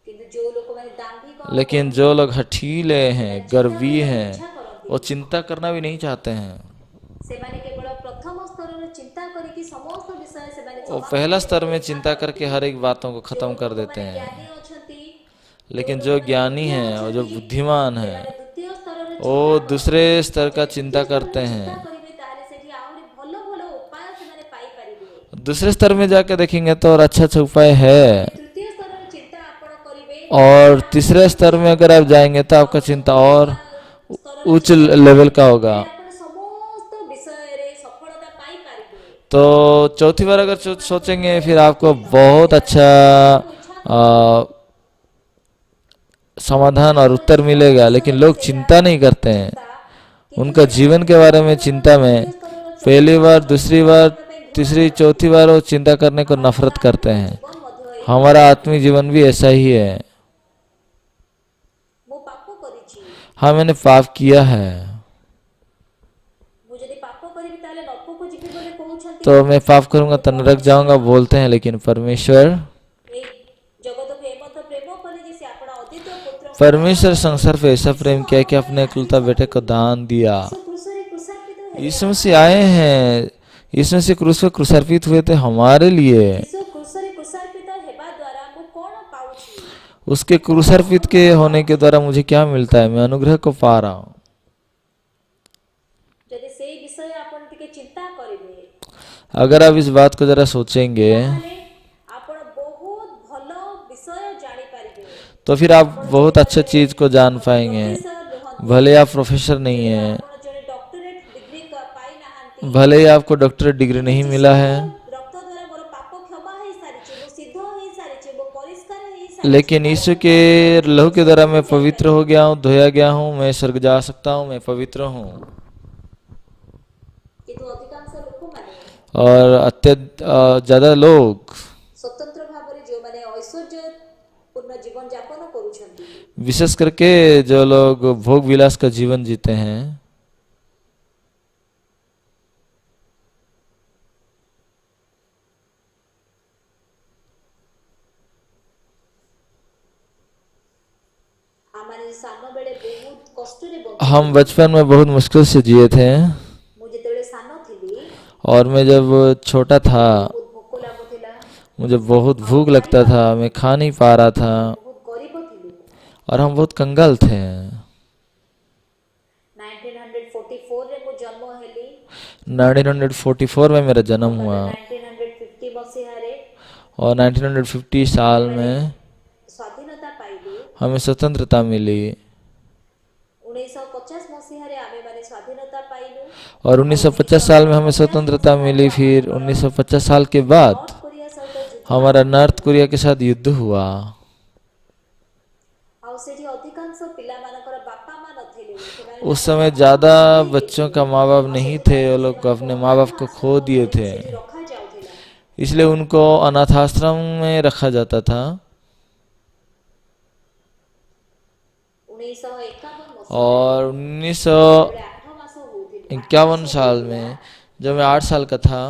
କିନ୍ତୁ ଯୋଉ ଲୋକମାନେ ଦାମ୍ଭିକ लेकिन जो କରନ୍ତି लोग हठीले हैं, ସେମାନେ ଚିନ୍ତା गर्वी କରିବାକୁ हैं, ଇଚ୍ଛା वो କରନ୍ତିନି। चिंता करना भी नहीं चाहते हैं। ସେମାନେ କେବଳ ପ୍ରଥମ ସ୍ତରରେ ଚିନ୍ତା କରିକି ସମସ୍ତ ବିଷୟ ସେମାନେ वो ସମାପ୍ତ पहला स्तर କରିବାକୁ में ଇଚ୍ଛା चिंता କରନ୍ତି। करके हर एक बातों को खत्म ଯୋଉ कर देते ଲୋକମାନେ हैं। ଜ୍ଞାନୀ ଅଛନ୍ତି, ଯୋଉ लेकिन जो ଲୋକମାନେ ज्ञानी ବୁଦ୍ଧିଆ हैं और जो ଅଛନ୍ତି, बुद्धिमान हैं, ସେମାନେ ଦ୍ୱିତୀୟ ସ୍ତରରେ ଚିନ୍ତା वो दूसरे କରନ୍ତି। स्तर ଆଉ का ଯଦି चिंता ଦ୍ୱିତୀୟ करते ସ୍ତରରେ हैं। ଚିନ୍ତା କରିବେ ତାହେଲେ ସେଠି ଆହୁରି ଭଲ ଭଲ ଉପାୟ ସେମାନେ ପାଇପାରିବେ। दूसरे स्तर में जाकर देखेंगे तो और अच्छा अच्छा उपाय ଆଉ है। ଯଦି ତୃତୀୟ ସ୍ତରରେ ଚିନ୍ତା ଆପଣ କରିବେ ତାହେଲେ और ଆହୁରି तीसरे स्तर ଖୁସି में ହବ। अगर आप जाएंगे तो ଆଉ आपका चिंता ଚତୁର୍ଥ और ସ୍ତରରେ उच्च ଚିନ୍ତା କରିବେ लेवल का होगा। ତାହେଲେ ଆପଣ ସମସ୍ତ ବିଷୟରେ ସଫଳତା ପାଇପାରିବେ। तो चौथी କିନ୍ତୁ बार ଯୋଉ अगर ଲୋକମାନଙ୍କ सोचेंगे ହୃଦୟ फिर आपको ସଠିक बहुत ସେମାନେ अच्छा ଚିନ୍ତା କରିବାକୁ ଇଚ୍ଛା କରନ୍ତି। समाधान और ଯୋଉମାନଙ୍କର उत्तर ଜୀବନ मिलेगा, लेकिन ବିଷୟରେ लोग ସେଇଟା चिंता नहीं करते हैं। ଚିନ୍ତା, କିନ୍ତୁ उनका जीवन ସେମାନେ के बारे ପ୍ରଥମ में ସ୍ତରର चिंता ଦ୍ୱିତୀୟ में ସ୍ତରର पहली ଚତୁର୍ଥ बार, ସ୍ତରର दूसरी ଚିନ୍ତା बार, କରିବା ପାଇଁ ଘୃଣା तीसरी, କରନ୍ତି। चौथी बार वो चिंता करने को ଆଉ ଆମର नफरत करते ଆତ୍ମିକ हैं। ଜୀବନ ମଧ୍ୟ हमारा ଏଇଭଳି। आत्मिक जीवन भी ऐसा ही है। ମୁଁ ପାପ କରିଛି, हाँ, मैंने पाप किया है, ମୁଁ ଯଦି ପାପ କରିବି ତାହେଲେ ନରକକୁ ଯିବି ବୋଲି କହୁଛନ୍ତି। तो मैं पाप करूंगा କିନ୍ତୁ तो नरक जाऊंगा परମେଶ୍ୱର बोलते हैं, लेकिन परमेश्वर ଏଇ ଜଗତକୁ ଏମନ୍ତ ପ୍ରେମ କଲେ ଯେ ସେ ଆପଣ ଅଦ୍ୱିତୀୟ ପୁତ୍ରଙ୍କୁ परमेश्वर ଦୟାକରି संसार पे ऐसा ଯୀଶୁ प्रेम किया ଆମ कि ପାଇଁ अपने एकलौता बेटे को ଆସିଛନ୍ତି। दान दिया। ଯୀଶୁ କ୍ରୁଶରେ କ୍ରୁଶାର୍ପିତ ହେଲେ यीशु ଆମ मसीह ପାଇଁ। आए हैं, यीशु मसीह क्रूस पे क्रूसार्पित हुए थे हमारे लिए। ଯୀଶୁ କ୍ରୁଶରେ କ୍ରୁଶାର୍ପିତ ହେବା ଦ୍ୱାରା ମୁଁ କଣ ପାଉଛି, उसके ମୁଁ କଣ क्रूसार्पित के ଅନୁଗ୍ରହ होने के ପାଉଛି। द्वारा मुझे क्या मिलता है? मैं अनुग्रह को पा रहा हूँ। ଯଦି ସେଇ ବିଷୟ ଆପଣ ଟିକେ ଚିନ୍ତା କରିବେ अगर आप इस बात को जरा सोचेंगे ତାହେଲେ ଆପଣ ବହୁତ ଭଲ ବିଷୟ ଜାଣିପାରିବେ। तो फिर आप ଆପଣ बहुत अच्छे ଜାଣିପାରିବେ चीज को जान ଆପଣ पाएंगे। ପ୍ରଫେସର ନୁହନ୍ତି, भले आप प्रोफेसर नहीं କିମ୍ବା है, ଆପଣ ଜଣେ ଡକ୍ଟରେଟ ଡିଗ୍ରୀ ପାଇନାହାନ୍ତି, भले ही आपको डॉक्टरेट डिग्री କିନ୍ତୁ नहीं मिला ଯୀଶୁଙ୍କ है, ରକ୍ତ ଦ୍ୱାରା ମୋର ପାପ କ୍ଷମା ହେଇସାରିଛି, ମୁଁ ସିଦ୍ଧ ହେଇସାରିଛି, ମୁଁ ପରିଷ୍କାର ହେଇସାରିଛି, लेकिन यीशु के ତାହେଲେ लहू ମୁଁ के द्वारा मैं ସ୍ୱର୍ଗକୁ पवित्र ଯାଇପାରିବି। हो गया हूँ, धोया गया हूँ, मैं स्वर्ग जा सकता हूँ, मैं पवित्र हूँ। କିନ୍ତୁ ଅଧିକାଂଶ ଲୋକମାନେ और ज्यादा लोग, ସ୍ୱତନ୍ତ୍ର ଭାବରେ ଯେଉଁମାନେ ଐଶ୍ୱର୍ଯ୍ୟପୂର୍ଣ୍ଣ ଜୀବନ ଯାପନ କରୁଛନ୍ତି, विशेष करके जो लोग भोग विलास का जीवन जीते हैं, ଆମମାନେ ସାନ ବେଳେ ବହୁତ କଷ୍ଟରେ हम ବଞ୍ଚୁଥିଲୁ। बचपन में बहुत मुश्किल से जिए थे। ମୁଁ ଯେତେବେଳେ ସାନ ଥିଲି और मैं जब छोटा था ବହୁତ ଭୋକ ଲାଗୁଥିଲା, मुझे बहुत ଆଉ भूख ଖାଇ लगता था, मैं ପାରୁନଥିଲି। खा नहीं पा रहा था, ଆମେ ବହୁତ ଗରିବ ଥିଲୁ। और हम बहुत कंगाल थे। 1944 ରେ ମୁଁ ଜନ୍ମ ହେଲି 1944 में मेरा ଆଉ जन्म ତାପରେ हुआ, 1950 ମସିହାରେ और 1950 साल ଆମେମାନେ में ସ୍ୱାଧୀନତା ପାଇଲୁ। हमें स्वतंत्रता मिली, 1950 ମସିହାରେ ଆମେମାନେ ସ୍ୱାଧୀନତା ପାଇଲୁ। और ଆଉ 1950 साल में हमें 1950 स्वतंत्रता ମସିହାରୁ मिली। फिर ଆମମାନଙ୍କର 1950 साल के बाद ନର୍ଥ କୋରିଆ ସହିତ ଯୁଦ୍ଧ हमारा ଆରମ୍ଭ नॉर्थ ହେଲା। कोरिया के साथ युद्ध हुआ। ଆଉ ସେଠି ଅଧିକାଂଶ ପିଲାମାନଙ୍କର ବାପା ମା ନଥିଲେ, ସେମାନେ उस ତାଙ୍କ समय ବାପା ज्यादा ମାଙ୍କୁ ହରେଇ बच्चों ଦେଇଥିଲେ। का माँ बाप ଆଉ नहीं थे, ସେଥିପାଇଁ वो लोग ସେମାନଙ୍କୁ अपने माँ ଅନାଥ बाप को खो ଆଶ୍ରମ दिए କରିକି थे, ସେଠି ରଖାଯାଉଥିଲା। इसलिए उनको अनाथ आश्रम में रखा जाता था। 1951 और ମସିହାରେ 1951 ଯେତେବେଳେ 8 ମାସ ହଉଥିଲା, 8 ବର୍ଷ साल ହଉଥିଲା, में जब मैं 8 साल का था,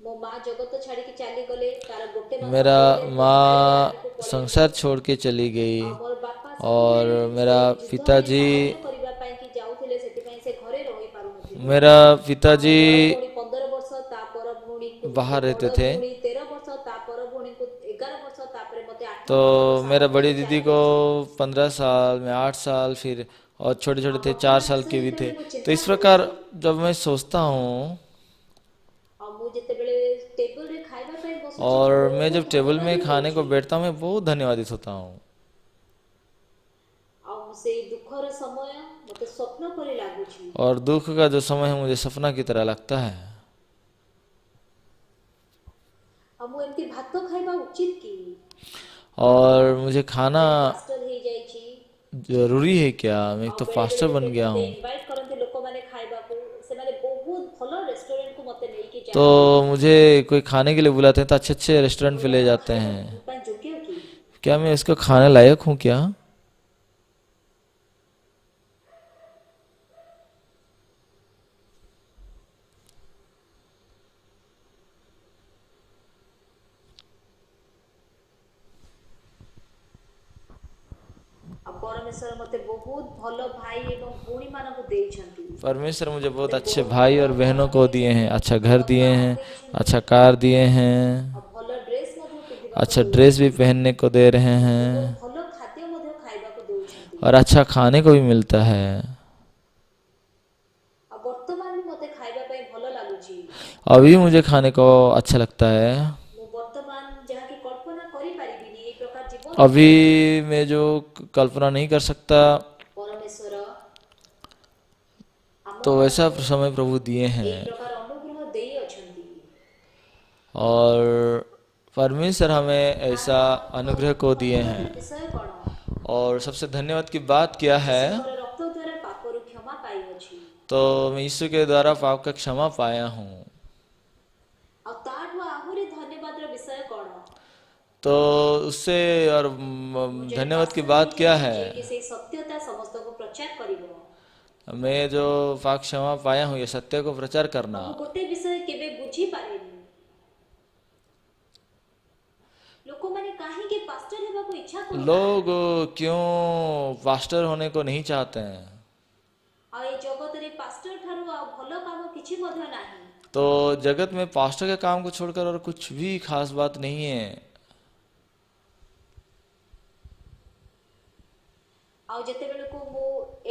ମୋ ମା ଜଗତ ଛାଡିକି ଚାଲିଗଲେ। ତାର ଗୋଟେ ମାସ मेरा ପରେ ମୋ ଭାଇ माँ ଆର୍ମିକୁ ପଳେଇଲେ। संसार छोड़ के चली गई, ଆଉ ମୋର ବାପା और ସବୁବେଳେ मेरा ସେଇ ଯୁଦ୍ଧରେ पिताजी ସାହାଯ୍ୟ କରିବା ପାଇଁ କି ଯାଉଥିଲେ, ସେଥିପାଇଁ ସେ ଘରେ ରହି ପାରୁନଥିଲେ। मेरा पिताजी भौणी 15 वर्ष तापर भौणी को बाहर रहते बड़ थे, भौणी 13 वर्ष तापर भौणी को 11 वर्ष तापर मते 8 तो वर्ष मेरा साथ बड़ी में दीदी को जाई 15 साल में 8 साल, फिर और छोटे छोटे थे 4 वर्तमान साल के विषय भी थे। जेतेबेले मु तो चिंता इस प्रकार करूची जब मैं सोचता हूँ मु जेतेबेले टेबल रे खाइबा पई बसुची और मैं जब बहुत टेबल में आनंद खाने को होउची बैठता हूँ, मैं बहुत धन्यवादित होता हूँ। से दुखर समय मते स्वप्न परि लागुची और दुख का जो समय है मुझे सपना की तरह लगता है। मु एमती भात खाइबा उचित की और मुझे खाना पास्टर हे जाईची जरूरी है क्या? मैं एक तो बेले फास्टर बेले बन गया मते हूँ, इनवाइट करंते लोक माने खाइबा को से माने बहुत भलो रेस्टोरेंट को मते नै के तो जाती मुझे कोई खाने के लिए बुलाते हैं तो अच्छे अच्छे रेस्टोरेंट पे ले जाते खाइबा हैं। पा जोग्य की क्या मैं इसको खाने लायक हूँ क्या? परमेश्वर मते बहुत भलो भाई एवं भौणी मानकु देइछंती परमेश्वर मुझे बहुत अच्छे भाई और बहनों को दिए हैं, अच्छा घर दिए हैं, अच्छा कार दिए हैं, भलो ड्रेस मते पिंधिबा अच्छा ड्रेस भी पहनने को दे रहे हैं भलो खाद्य मते खाइबा को देउछंती और अच्छा खाने को भी मिलता है। वर्तमान मते खाइबा पई भलो लागुची अभी मुझे खाने को अच्छा लगता है। मु वर्तमान जहा की कल्पना करि परिबिनी ए प्रकार जीवन अभी मैं जो कल्पना नहीं कर सकता, परमेश्वर तो वैसा समय प्रभु दिए ए हैं। प्रकार अनुग्रह देई अछंती और परमेश्वर हमें ऐसा अनुग्रह को दिए हैं। विषय कोन और सबसे धन्यवाद की बात क्या है, ईश्वर रक्त द्वारा पापरु क्षमा पाई अछि तो मैं यीशु के द्वारा पाप का क्षमा पाया हूँ। आ ताठु आहुरी धन्यवाद रो विषय कोन तो उससे और धन्यवाद की बात क्या है, कि से सत्यता समस्त को प्रचार करिवो मैं जो पाप क्षमा पाया हूँ ये सत्य को प्रचार करना। गोटे विषय केबे बुझी पारेनी लोक माने काहे के पास्टर हेबा को इच्छा करू लोग क्यों पास्टर होने को नहीं चाहते हैं? आ ए जगत रे पास्टर ठारू आ भलो काम किछि मध्य नाही तो जगत में पास्टर के काम को छोड़कर और कुछ भी खास बात नहीं है। आ जते बेले को मु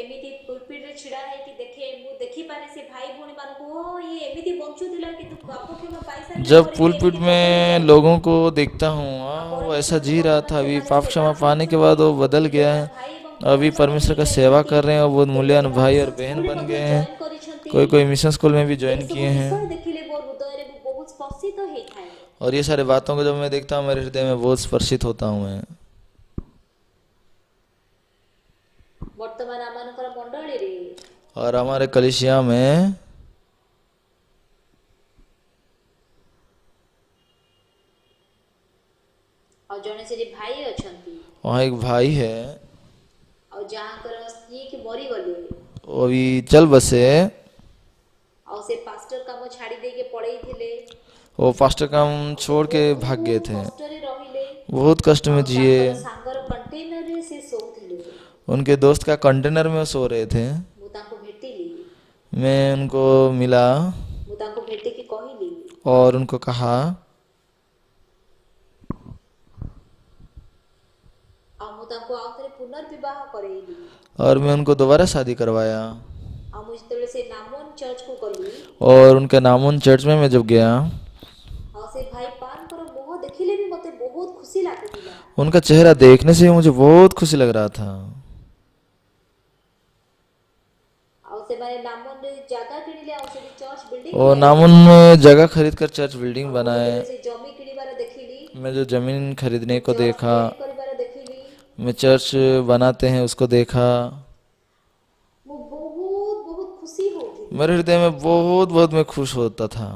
एमिति पुलपिट रे छिडा है कि देखे मु देखि पारे से भाई भोनी मान को ओ ये एमिति बंचू दिला कि तू पाप के में पैसा जब पुलपिट में लोगों को देखता हूँ, वो ऐसा जी रहा था, अभी पाप क्षमा पाने के बाद वो बदल गया है, अभी परमेश्वर का सेवा कर रहे हैं और बहुत मूल्यवान भाई और बहन बन गए हैं। कोई कोई मिशन स्कूल में भी ज्वाइन किए हैं। देखिले मोर हृदय रे बहुत स्पर्शित हे थाए और ये सारे बातों को जब मैं देखता हूँ मेरे हृदय में बहुत स्पर्शित होता हूँ मैं। वर्तमान आमानकर मंडली रे और हमारे कलिसिया में और जने से भाई अछंती वहाँ एक भाई है, और जहां कर स्त्री के मरी गले वो अभी चल बसे, और से पास्टर काम छाड़ी दे के पड़े थिले वो पास्टर काम छोड़ के भाग गए थे, कष्ट रे रहिले बहुत कष्ट में जिए। सांगर कंटेनर रे से सोउथिले उनके दोस्त का कंटेनर में सो रहे थे, मु ताको भेटिली मैं उनको मिला मु ताको भेटे के कहिली और उनको कहा आ मु ताको आउथरे पुनर्विवाह करेली और मैं उनको दोबारा शादी करवाया। आ मु जतबे से नामोन चर्च को गली और उनके नामोन चर्च में मैं जब गया, आ से भाई पान कर मोह देखिले भी मते बहुत खुशी लागुतिला उनका चेहरा देखने से मुझे बहुत खुशी लग रहा था। आ से माने नामोन रे जगह किनिले आ से चर्च बिल्डिंग और नामोन में जगह खरीद कर चर्च बिल्डिंग बनाए। से जमी किनिबार देखिली मैं जो जमीन खरीदने को चर्च देखा, बिल्डिंग करिबार देखिली मैं चर्च बनाते हैं उसको देखा, मु बहुत बहुत खुशी होती मेरे हृदय में बहुत बहुत मैं खुश होता था,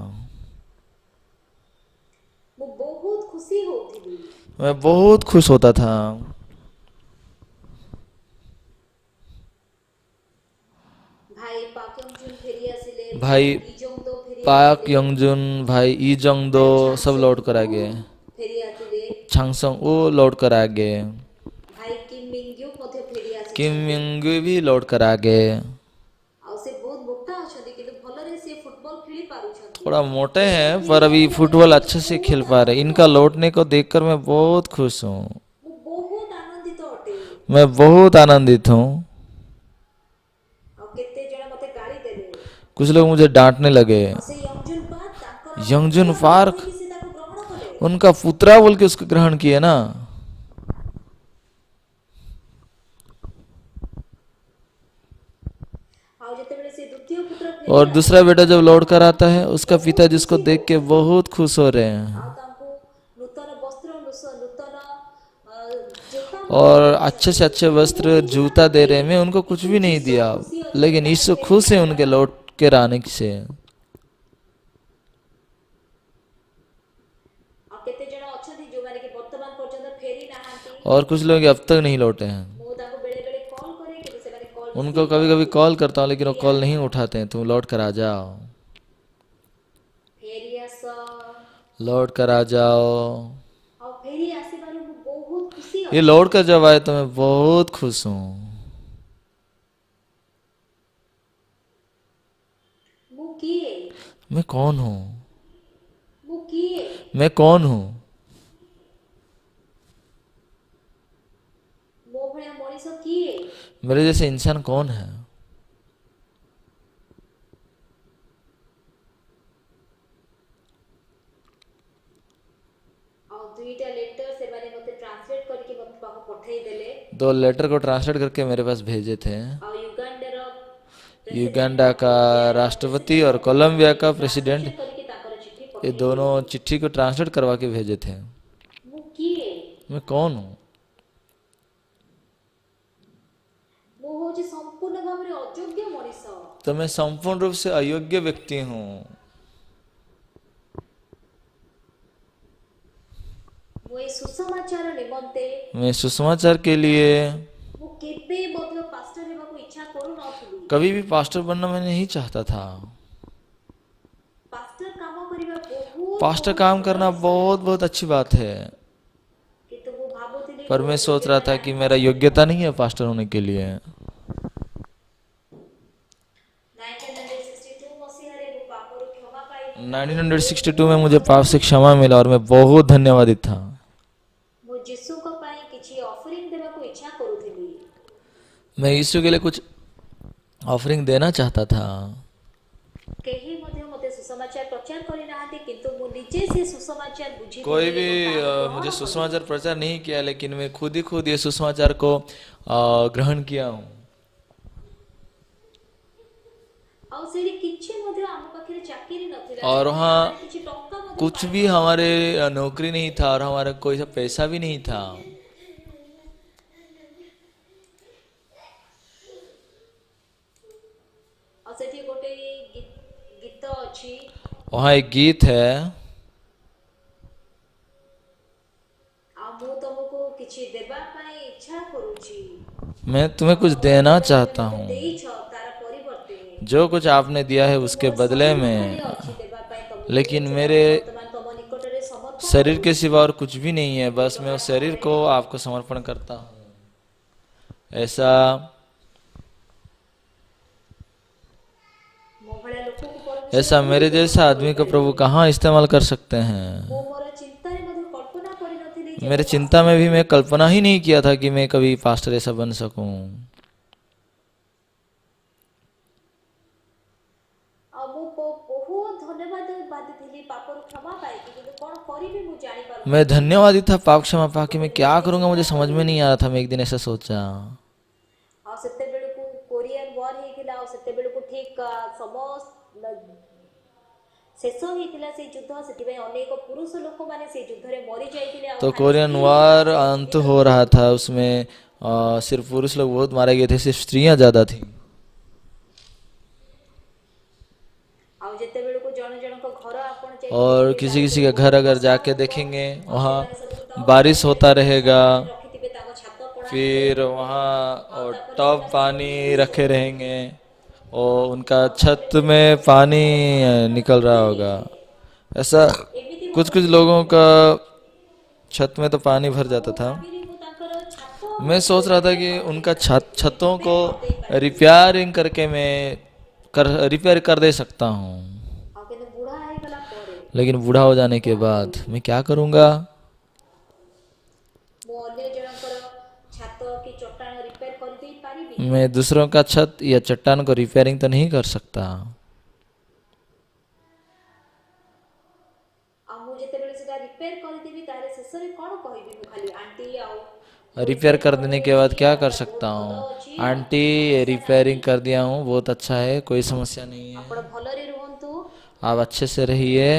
मु बहुत खुशी होती मैं बहुत खुश होता था। भाई पाक्यम जुन फेरी आसिले भाई इजोंग दो फेरी पाक यंगजुन, भाई ई जंग दो सब लौट कर आ गए, फेरी आतिले छांगसंग वो लौट कर आ गए, भाई किम मिंग्यू मथे फेरी आसी किम मिंग भी लौट कर आ गए। आ से बहुत मोटा अछदी किंतु थोड़ा मोटे हैं पर अभी फुटबॉल अच्छे से खेल पा रहे। इनका लौटने को देखकर मैं बहुत खुश हूँ। ମୁଁ ବହୁତ ଆନନ୍ଦିତ ଅଟେ। मैं बहुत आनंदित हूँ। ଆଉ କେତେ ଜଣ ମତେ ଗାଳି ଦେଲେ। कुछ लोग मुझे डांटने लगे। ଆଉ ସେ ୟଙ୍ଗଜୁନ୍ ପାର୍କ ତାଙ୍କର यंगजुन ପୁତ୍ର पार्क ବୋଲିକି ସେ ତାକୁ ଗ୍ରହଣ କଲେ। उनका पुत्रा बोल के उसको ग्रहण किए ना। ଆଉ ଯେତେବେଳେ ସେ ଦ୍ୱିତୀୟ ପୁତ୍ର और ଫେରିଲା दूसरा बेटा जब लौट कर आता है उसका पिता जिसको देख के बहुत खुश हो रहे हैं ଆଉ ତାଙ୍କୁ ନୂତନ ବସ୍ତ୍ର ନୂତନ ଜୋତା और अच्छे से अच्छे वस्त्र जूता दे रहे हैं। मैं उनको कुछ भी नहीं दिया, लेकिन यीशु खुश है उनके लौट के आने से। ଆଉ କେତେ ଜଣ ଅଛନ୍ତି ଯୋଉମାନେ କି ବର୍ତ୍ତମାନ ପର୍ଯ୍ୟନ୍ତ ଫେରି ନାହାନ୍ତି। और कुछ लोग अब तक नहीं लौटे हैं। ମୁଁ ତାଙ୍କୁ ବେଳେ ବେଳେ କଲ୍ କରେ କିନ୍ତୁ ସେମାନେ କଲ୍ उनको कभी कभी कॉल करता हूँ लेकिन वो कॉल नहीं उठाते हैं। तुम लौट कर आ जाओ, ଫେରି ଆସ। लौट कर आ जाओ। ଆଉ ଫେରି ଆସିବାରୁ ମୁଁ ବହୁତ ଖୁସି ये ଅଛି। लौट कर जब आए तो मैं बहुत खुश हूँ। ମୁଁ କିଏ? मैं कौन हूँ? ମୁଁ କିଏ? मैं कौन हूँ? ମୋ ଭଳିଆ ମଣିଷ କିଏ? मेरे जैसे इंसान कौन है? ଆଉ ଦୁଇଟା ଲେଟର ସେମାନେ ମତେ ଟ୍ରାନ୍ସଲେଟ କରିକି ମୋ ପାଖକୁ ପଠେଇ ଦେଲେ। 2 लेटर को ट्रांसलेट करके मेरे पास भेजे थे। ଆଉ युगांडाର युगांडा का राष्ट्रपति और कोलंबिया का प्रेसिडेंट, କରିକି ତାଙ୍କର ଚିଠି ये ପଠେଇ। दोनों चिट्ठी को ट्रांसलेट करवा के भेजे थे। ମୁଁ କିଏ? मैं कौन हूँ? ମୁଁ ହଉଛି ସମ୍ପୂର୍ଣ୍ଣ ଭାବରେ ଅଯୋଗ୍ୟ ମଣିଷ। तो मैं संपूर्ण रूप से अयोग्य व्यक्ति हूँ। ମୁଁ ଏଇ ସୁସମାଚାର ନିମନ୍ତେ मैं सुसमाचार के लिए ମୁଁ କେବେ ମଧ୍ୟ ପାଷ୍ଟର ହେବାକୁ ଇଚ୍ଛା କରୁନଥିଲି। कभी भी पास्टर बनना मैं नहीं चाहता था। ପାଷ୍ଟର କାମ କରିବା ବହୁତ पास्टर काम करना बहुत बहुत अच्छी बात है, କିନ୍ତୁ ମୁଁ ଭାବୁଥିଲି पर मैं सोच रहा था कि मेरा योग्यता नहीं है पास्टर होने के लिए। 1962 ମସିହାରେ ମୁଁ ପାପରୁ କ୍ଷମା ପାଇ 1962 में मुझे पाप से क्षमा मिला और मैं बहुत धन्यवादित था। ମୁଁ ଯୀଶୁଙ୍କ ପାଇଁ କିଛି ଅଫରିଂ ଦେବାକୁ ଇଚ୍ଛା କରୁଥିଲି। मैं यीशु के लिए कुछ ऑफरिंग देना चाहता था। କେହି ମଧ୍ୟ ମୋତେ ସୁସମାଚାର ପ୍ରଚାର କରିନାହାନ୍ତି କିନ୍ତୁ ମୁଁ ନିଜେ ସେ ସୁସମାଚାର ବୁଝିଥିଲି। कोई भी मुझे सुसमाचार प्रचार नहीं किया, लेकिन मैं खुद ये सुसमाचार को ग्रहण किया हूँ। ଆଉ ସେଠି କିଛି ମଧ୍ୟ ଆମ ପାଖରେ ଚାକିରି ନଥିଲା। और वहाँ କିଛି ଟଙ୍କା ମଧ୍ୟ कुछ भी हमारे नौकरी नहीं था और हमारा कोई सा पैसा भी नहीं था। ଆଉ ସେଠି ଗୋଟେ ଗୀତ ଅଛି। वहाँ एक गीत है, ଆଉ ମୁଁ ତମକୁ କିଛି ଦେବା ପାଇଁ ଇଚ୍ଛା କରୁଛି। मैं तुम्हें कुछ देना चाहता हूँ। ଦେଇଛ ତାର ପରିବର୍ତ୍ତେ जो कुछ आपने दिया है उसके बदले में, ଅଛି ଦେବା ପାଇଁ ତମକୁ। लेकिन मेरे ବର୍ତ୍ତମାନ ତମ ନିକଟରେ ସମର୍ପଣ शरीर के सिवा और कुछ भी नहीं है। बस मैं उस शरीर को आपको समर्पण करता हूँ। ऐसा ମୋ ଭଳିଆ ଲୋକକୁ ପରମେଶ୍ୱର ऐसा मेरे जैसा आदमी को प्रभु कहाँ इस्तेमाल कर सकते हैं। ମୁଁ ମୋର ଚିନ୍ତାରେ ମଧ୍ୟ କଳ୍ପନା କରିନଥିଲି ଯେ मेरे चिंता में भी मैं कल्पना ही नहीं किया था कि मैं कभी पास्टर ऐसा बन सकूं। ଆଉ ମୁଁ ବହୁତ ଧନ୍ୟବାଦବାଦୀ ଥିଲି ପାପରୁ କ୍ଷମା ପାଇକି କିନ୍ତୁ କ'ଣ କରିବି ମୁଁ ଜାଣିପାରୁନି। मैं धन्यवादी था पाप क्षमा पाके। मैं क्या करूंगा मुझे समझ में नहीं आ रहा था। मैं एक दिन ऐसा सोचा। ଆଉ ସେତେବେଳକୁ କୋରିଆନ ୱାର ହେଇଥିଲା। ଆଉ ସେତେବେଳକୁ ଠିକ ଶେଷ ହେଇଥିଲା ସେଇ ଯୁଦ୍ଧ। ସେଥିପାଇଁ ଅନେକ ପୁରୁଷ ଲୋକମାନେ ସେଇ ଯୁଦ୍ଧରେ ମରି ଯାଇଥିଲେ। ଆଉ तो कोरियन वार अंत हो रहा था, उसमें सिर्फ पुरुष लोग बहुत मारे गए थे, सिर्फ स्त्रियां ज्यादा थी। ଆଉ ଯେତେବେଳକୁ ଜଣ ଜଣଙ୍କ ଘର ଆପଣ और किसी किसी का घर अगर जाके देखेंगे वहाँ बारिश होता रहेगा, ରଖିଥିବେ ତାଙ୍କ ଛାତ ପଡ଼ା फिर वहाँ और टब पानी रखे रहेंगे और उनका छत में पानी निकल रहा होगा। ऐसा कुछ कुछ लोगों का छत में तो पानी भर जाता था। ମୁଁ ତାଙ୍କର ଛାତ मैं सोच रहा था कि उनका छतों को रिपेयरिंग करके मैं रिपेयर कर दे सकता हूँ। ଆଉ କିନ୍ତୁ ବୁଢ଼ା लेकिन बूढ़ा हो जाने के बाद मैं क्या करूँगा? ମୁଁ ଅନ୍ୟ ଜଣଙ୍କର ଛାତ କି ଚଟାଣ ରିପେୟାର କରିଦେଇ ପାରିବି? मैं दूसरों का छत या चट्टान को रिपेयरिंग तो नहीं कर सकता। ଆଉ ମୁଁ ଯେତେବେଳେ ସେଟା ରିପେୟାର କରିଦେବି ତାହେଲେ ଶେଷରେ କ'ଣ କହିବି? ମୁଁ ଖାଲି ଆଣ୍ଟି ଆଉ रिपेयर कर देने के बाद क्या कर सकता हूँ? आंटी, रिपेयरिंग कर दिया हूँ, बहुत अच्छा है, कोई समस्या नहीं है, ଆପଣ ଭଲରେ ରୁହନ୍ତୁ। आप अच्छे से रहिए।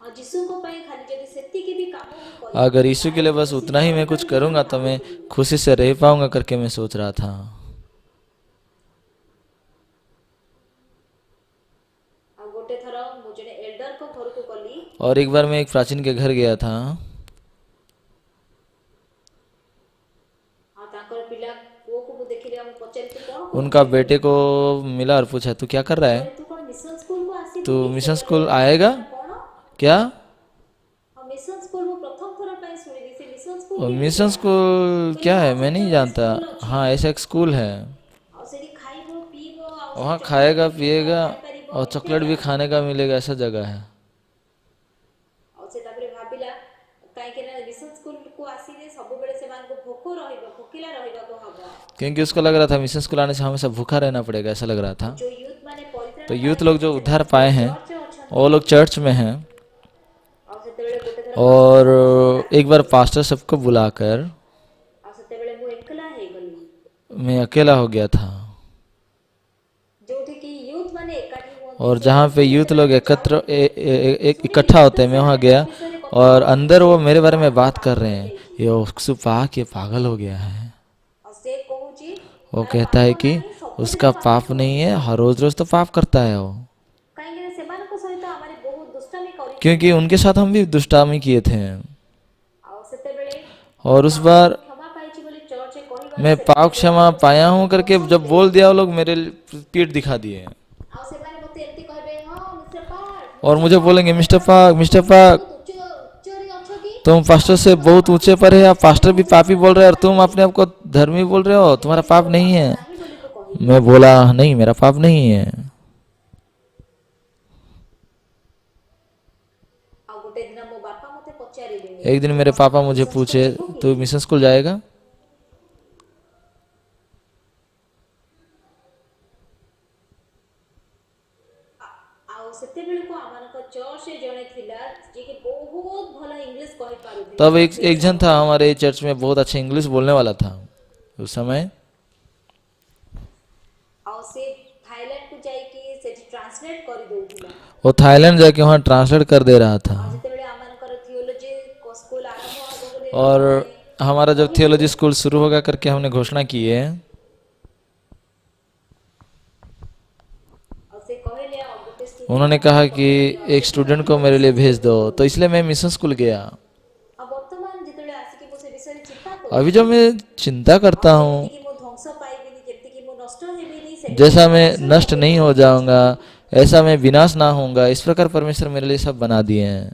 ଆଉ ଯୀଶୁଙ୍କ ପାଇଁ ଖାଲି ଯଦି ସେତିକି ବି କାମ ମୁଁ କରିବି अगर यीशु के लिए बस उतना ही मैं कुछ करूँगा तो मैं खुशी से रह पाऊँगा करके मैं सोच रहा था। ଆଉ ଗୋଟେ ଥର ମୁଁ ଜଣେ ଏଲ୍ଡରଙ୍କ ଘରକୁ ଗଲି। और एक बार मैं एक प्राचीन के घर गया था। ଆଉ ତାଙ୍କର ପିଲା ପୁଅକୁ ମୁଁ ଦେଖିଲି। ଆଉ ମୁଁ ପଚାରିଲି ତୁ କ'ଣ କରୁଛୁ? उनका बेटे को मिला और पूछा तू क्या कर रहा है? ତୁ କ'ଣ ମିଶନ ସ୍କୁଲକୁ ଆସିବୁ तू କି? मिशन ସେତେବେଳେ स्कूल ମୁଁ आएगा କହିଲି, କ'ଣ? क्या? ଆଉ ମିଶନ ସ୍କୁଲ ମୁଁ ପ୍ରଥମ ଥର ପାଇଁ ଶୁଣିଲି। ସେ ମିଶନ ସ୍କୁଲ और କେମିତି मिशन ଥିଲା? स्कूल क्या है मैं नहीं जानता। हाँ ऐसा एक स्कूल है, ଆଉ ସେଠି ଖାଇବ ପିଇବ ଆଉ वहाँ ସେଠି खाएगा ଚକୋଲେଟ୍ पिएगा ଖାଇପାରିବ, और ଏମିତିଆ चॉकलेट भी ଜାଗା। खाने का मिलेगा, ऐसा जगह है। ଆଉ ସେ ତାପରେ ଭାବିଲା କାହିଁକି ନା ମିଶନ ସ୍କୁଲକୁ ଆସିଲେ ସବୁବେଳେ ସେମାନଙ୍କୁ ଭୋକ ରହିବ, ଭୋକିଲା ରହିବାକୁ ହବ। क्योंकि उसको लग रहा था मिशन स्कूल आने से हमेशा भूखा रहना पड़ेगा, ऐसा लग रहा था। जो यूथ माने परित्राण तो यूथ लोग जो पाइଛନ୍ତି, उद्धार ସେମାନେ पाए हैं ଚର୍ଚ୍ଚରେ ଅଛନ୍ତି। वो लोग चर्च में हैं। ଆଉ ସେତେବେଳେ ଗୋଟେ ଥର और ପାଷ୍ଟର एक बार पास्टर सबको बुलाकर ଆଉ ସେତେବେଳେ ମୁଁ ଏକଲା ହେଇଗଲି। मैं अकेला हो गया था। ଯୋଉଠି କି ୟୁଥ ମାନେ ଏକାଠି ହୁଅନ୍ତି, और ସେ जहाँ पे ଘରକୁ यूथ लोग ଯେତେବେଳେ एकत्र ଯାଉଥିଲି, एक ଶୁଣିଲି इकट्ठा होते हैं, ତ मैं वहाँ ସେମାନେ गया ମୋ ବିଷୟରେ କଥା और ହଉଛନ୍ତି। अंदर वो मेरे बारे में ହଁ, बात कर ପାଗଳ रहे हैं, ହେଇଯାଇଛି। ये ओक्सु पाक ये पागल हो गया है। ଆଉ ସେ କହୁଛି वो ତାର कहता ପାପ है कि ନାହିଁ, ସବୁଦିନ उसका ପାପ पाप କରୁଛି। नहीं है, हर रोज रोज तो पाप करता है वो। କାହିଁକି ନା ସେମାନଙ୍କ ସହିତ ଆମେ ବହୁତ ଦୁଷ୍ଟାମି କରିଛୁ। क्योंकि उनके साथ हम भी दुष्टामी किए थे। ଆଉ ସେତେବେଳେ और ମୁଁ उस ପାପକୁ बार କ୍ଷମା ପାଇଛି ବୋଲି ଚର୍ଚ୍ଚରେ କହିବାରୁ मैं ସେମାନେ पाप क्षमा ବହୁତ पाया हूँ करके जब ହସନ୍ତି। बोल दिया वो लोग मेरे पीठ दिखा दिए ଆଉ ସେମାନେ ମୋତେ ଏମିତି କହିବେ, ହଁ ମିଷ୍ଟର ପାର୍କ, और मुझे बोलेंगे ମିଷ୍ଟର मिस्टर ପାର୍କ, पाक ବହୁତ ଉଚ୍ଚରେ ଅଛ କି? तुम पास्टर से ତୁମର बहुत ପାପ ऊंचे पर ନାହିଁ, है, आप पास्टर भी ତୁମକୁ पापी बोल रहे ପାପ हैं और तुम ନାହିଁ। अपने आप को धर्मी बोल रहे हो, तुम्हारा କହିଲି, पाप ମୋର नहीं ପାପ है। ନାହିଁ ବୋଲି ତୁ କହିଲୁ। मैं बोला नहीं मेरा पाप नहीं है। ଆଉ ଗୋଟେ ଦିନ ମୋ ବାପା ମୋତେ ପଚାରିଲେ, एक दिन मेरे पापा मुझे पूछे तू मिशन स्कूल जाएगा? ଆଉ ସେତେବେଳକୁ ଆମମାନଙ୍କ ଚର୍ଚ୍ଚରେ ଜଣେ ଥିଲା ଯିଏକି ବହୁତ ଭଲ ଇଂଲିଶ କହିପାରୁଥିଲା। तब एक जन था हमारे चर्च में, बहुत अच्छा इंग्लिश बोलने वाला था उस समय। ଆଉ ସେ ଥାଇଲାଣ୍ଡକୁ ଯାଇକି ସେଠି ଟ୍ରାନ୍ସଲେଟ କରିଦଉଥିଲା। वो थाईलैंड जाके वहाँ ट्रांसलेट कर दे रहा था। ଆଉ ଯେତେବେଳେ ଆମମାନଙ୍କର ଥିଓଲୋଜି ସ୍କୁଲ ଆରମ୍ଭ ହବ ବୋଲି और ଆମେ हमारा जब କହିଲୁ, थियोलॉजी स्कूल शुरू होगा करके हमने घोषणा की है, ଆଉ ସେ କହିଲେ ଆଉ ଗୋଟେ student उन्होंने कहा कि एक स्टूडेंट को मेरे लिए भेज दो, तो इसलिए मैं मिशन स्कूल गया। ଆଉ ବର୍ତ୍ତମାନ ଯେତେବେଳେ ଆସିକି ମୁଁ ସେ ବିଷୟରେ ଚିନ୍ତା अभी କରୁଛି, जब मैं चिंता करता हूँ, ଯେମିତିକି ମୁଁ ଧ୍ୱଂସ ପାଇବିନି, ଯେମିତିକି ମୁଁ ନଷ୍ଟ ହେବିନି, ସେମିତି जैसा मैं परमेଶ୍ୱର नष्ट ମୋ नहीं ପାଇଁ हो କରିଛନ୍ତି। जाऊंगा, ऐसा मैं विनाश ना होऊंगा, इस प्रकार परमेश्वर मेरे लिए सब बना दिए हैं।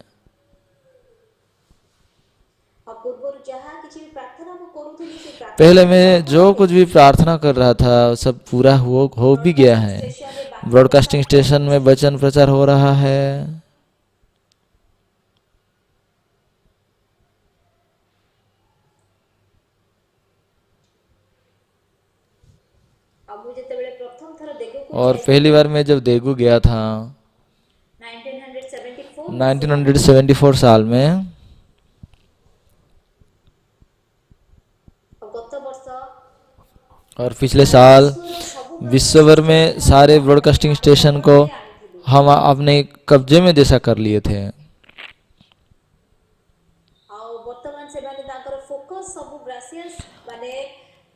ଆଉ ପୂର୍ବରୁ ଯାହା କିଛି ବି ପ୍ରାର୍ଥନା ମୁଁ କରୁଥିଲି, ସେ ପ୍ରାର୍ଥନା पहले मैं जो कुछ भी प्रार्थना कर रहा था सब पूरा हो भी गया है। ब्रॉडकास्टिंग स्टेशन में वचन प्रचार हो रहा है। ଆଉ ମୁଁ ଯେତେବେଳେ ପ୍ରଥମ ଥର ଦେଗକୁ और पहली बार मैं जब देगू गया था 1974 1974 साल में, ଆଉ ଗତ ବର୍ଷ और पिछले साल ସବୁ विश्व भर में सारे ब्रॉडकास्टिंग स्टेशन को हम अपने कब्जे में जैसा कर लिए थे। ଆଉ ବର୍ତ୍ତମାନ ସେମାନେ ତାଙ୍କର ଫୋକସ୍ ସବୁ ବ୍ରାସିୟସ୍ ମାନେ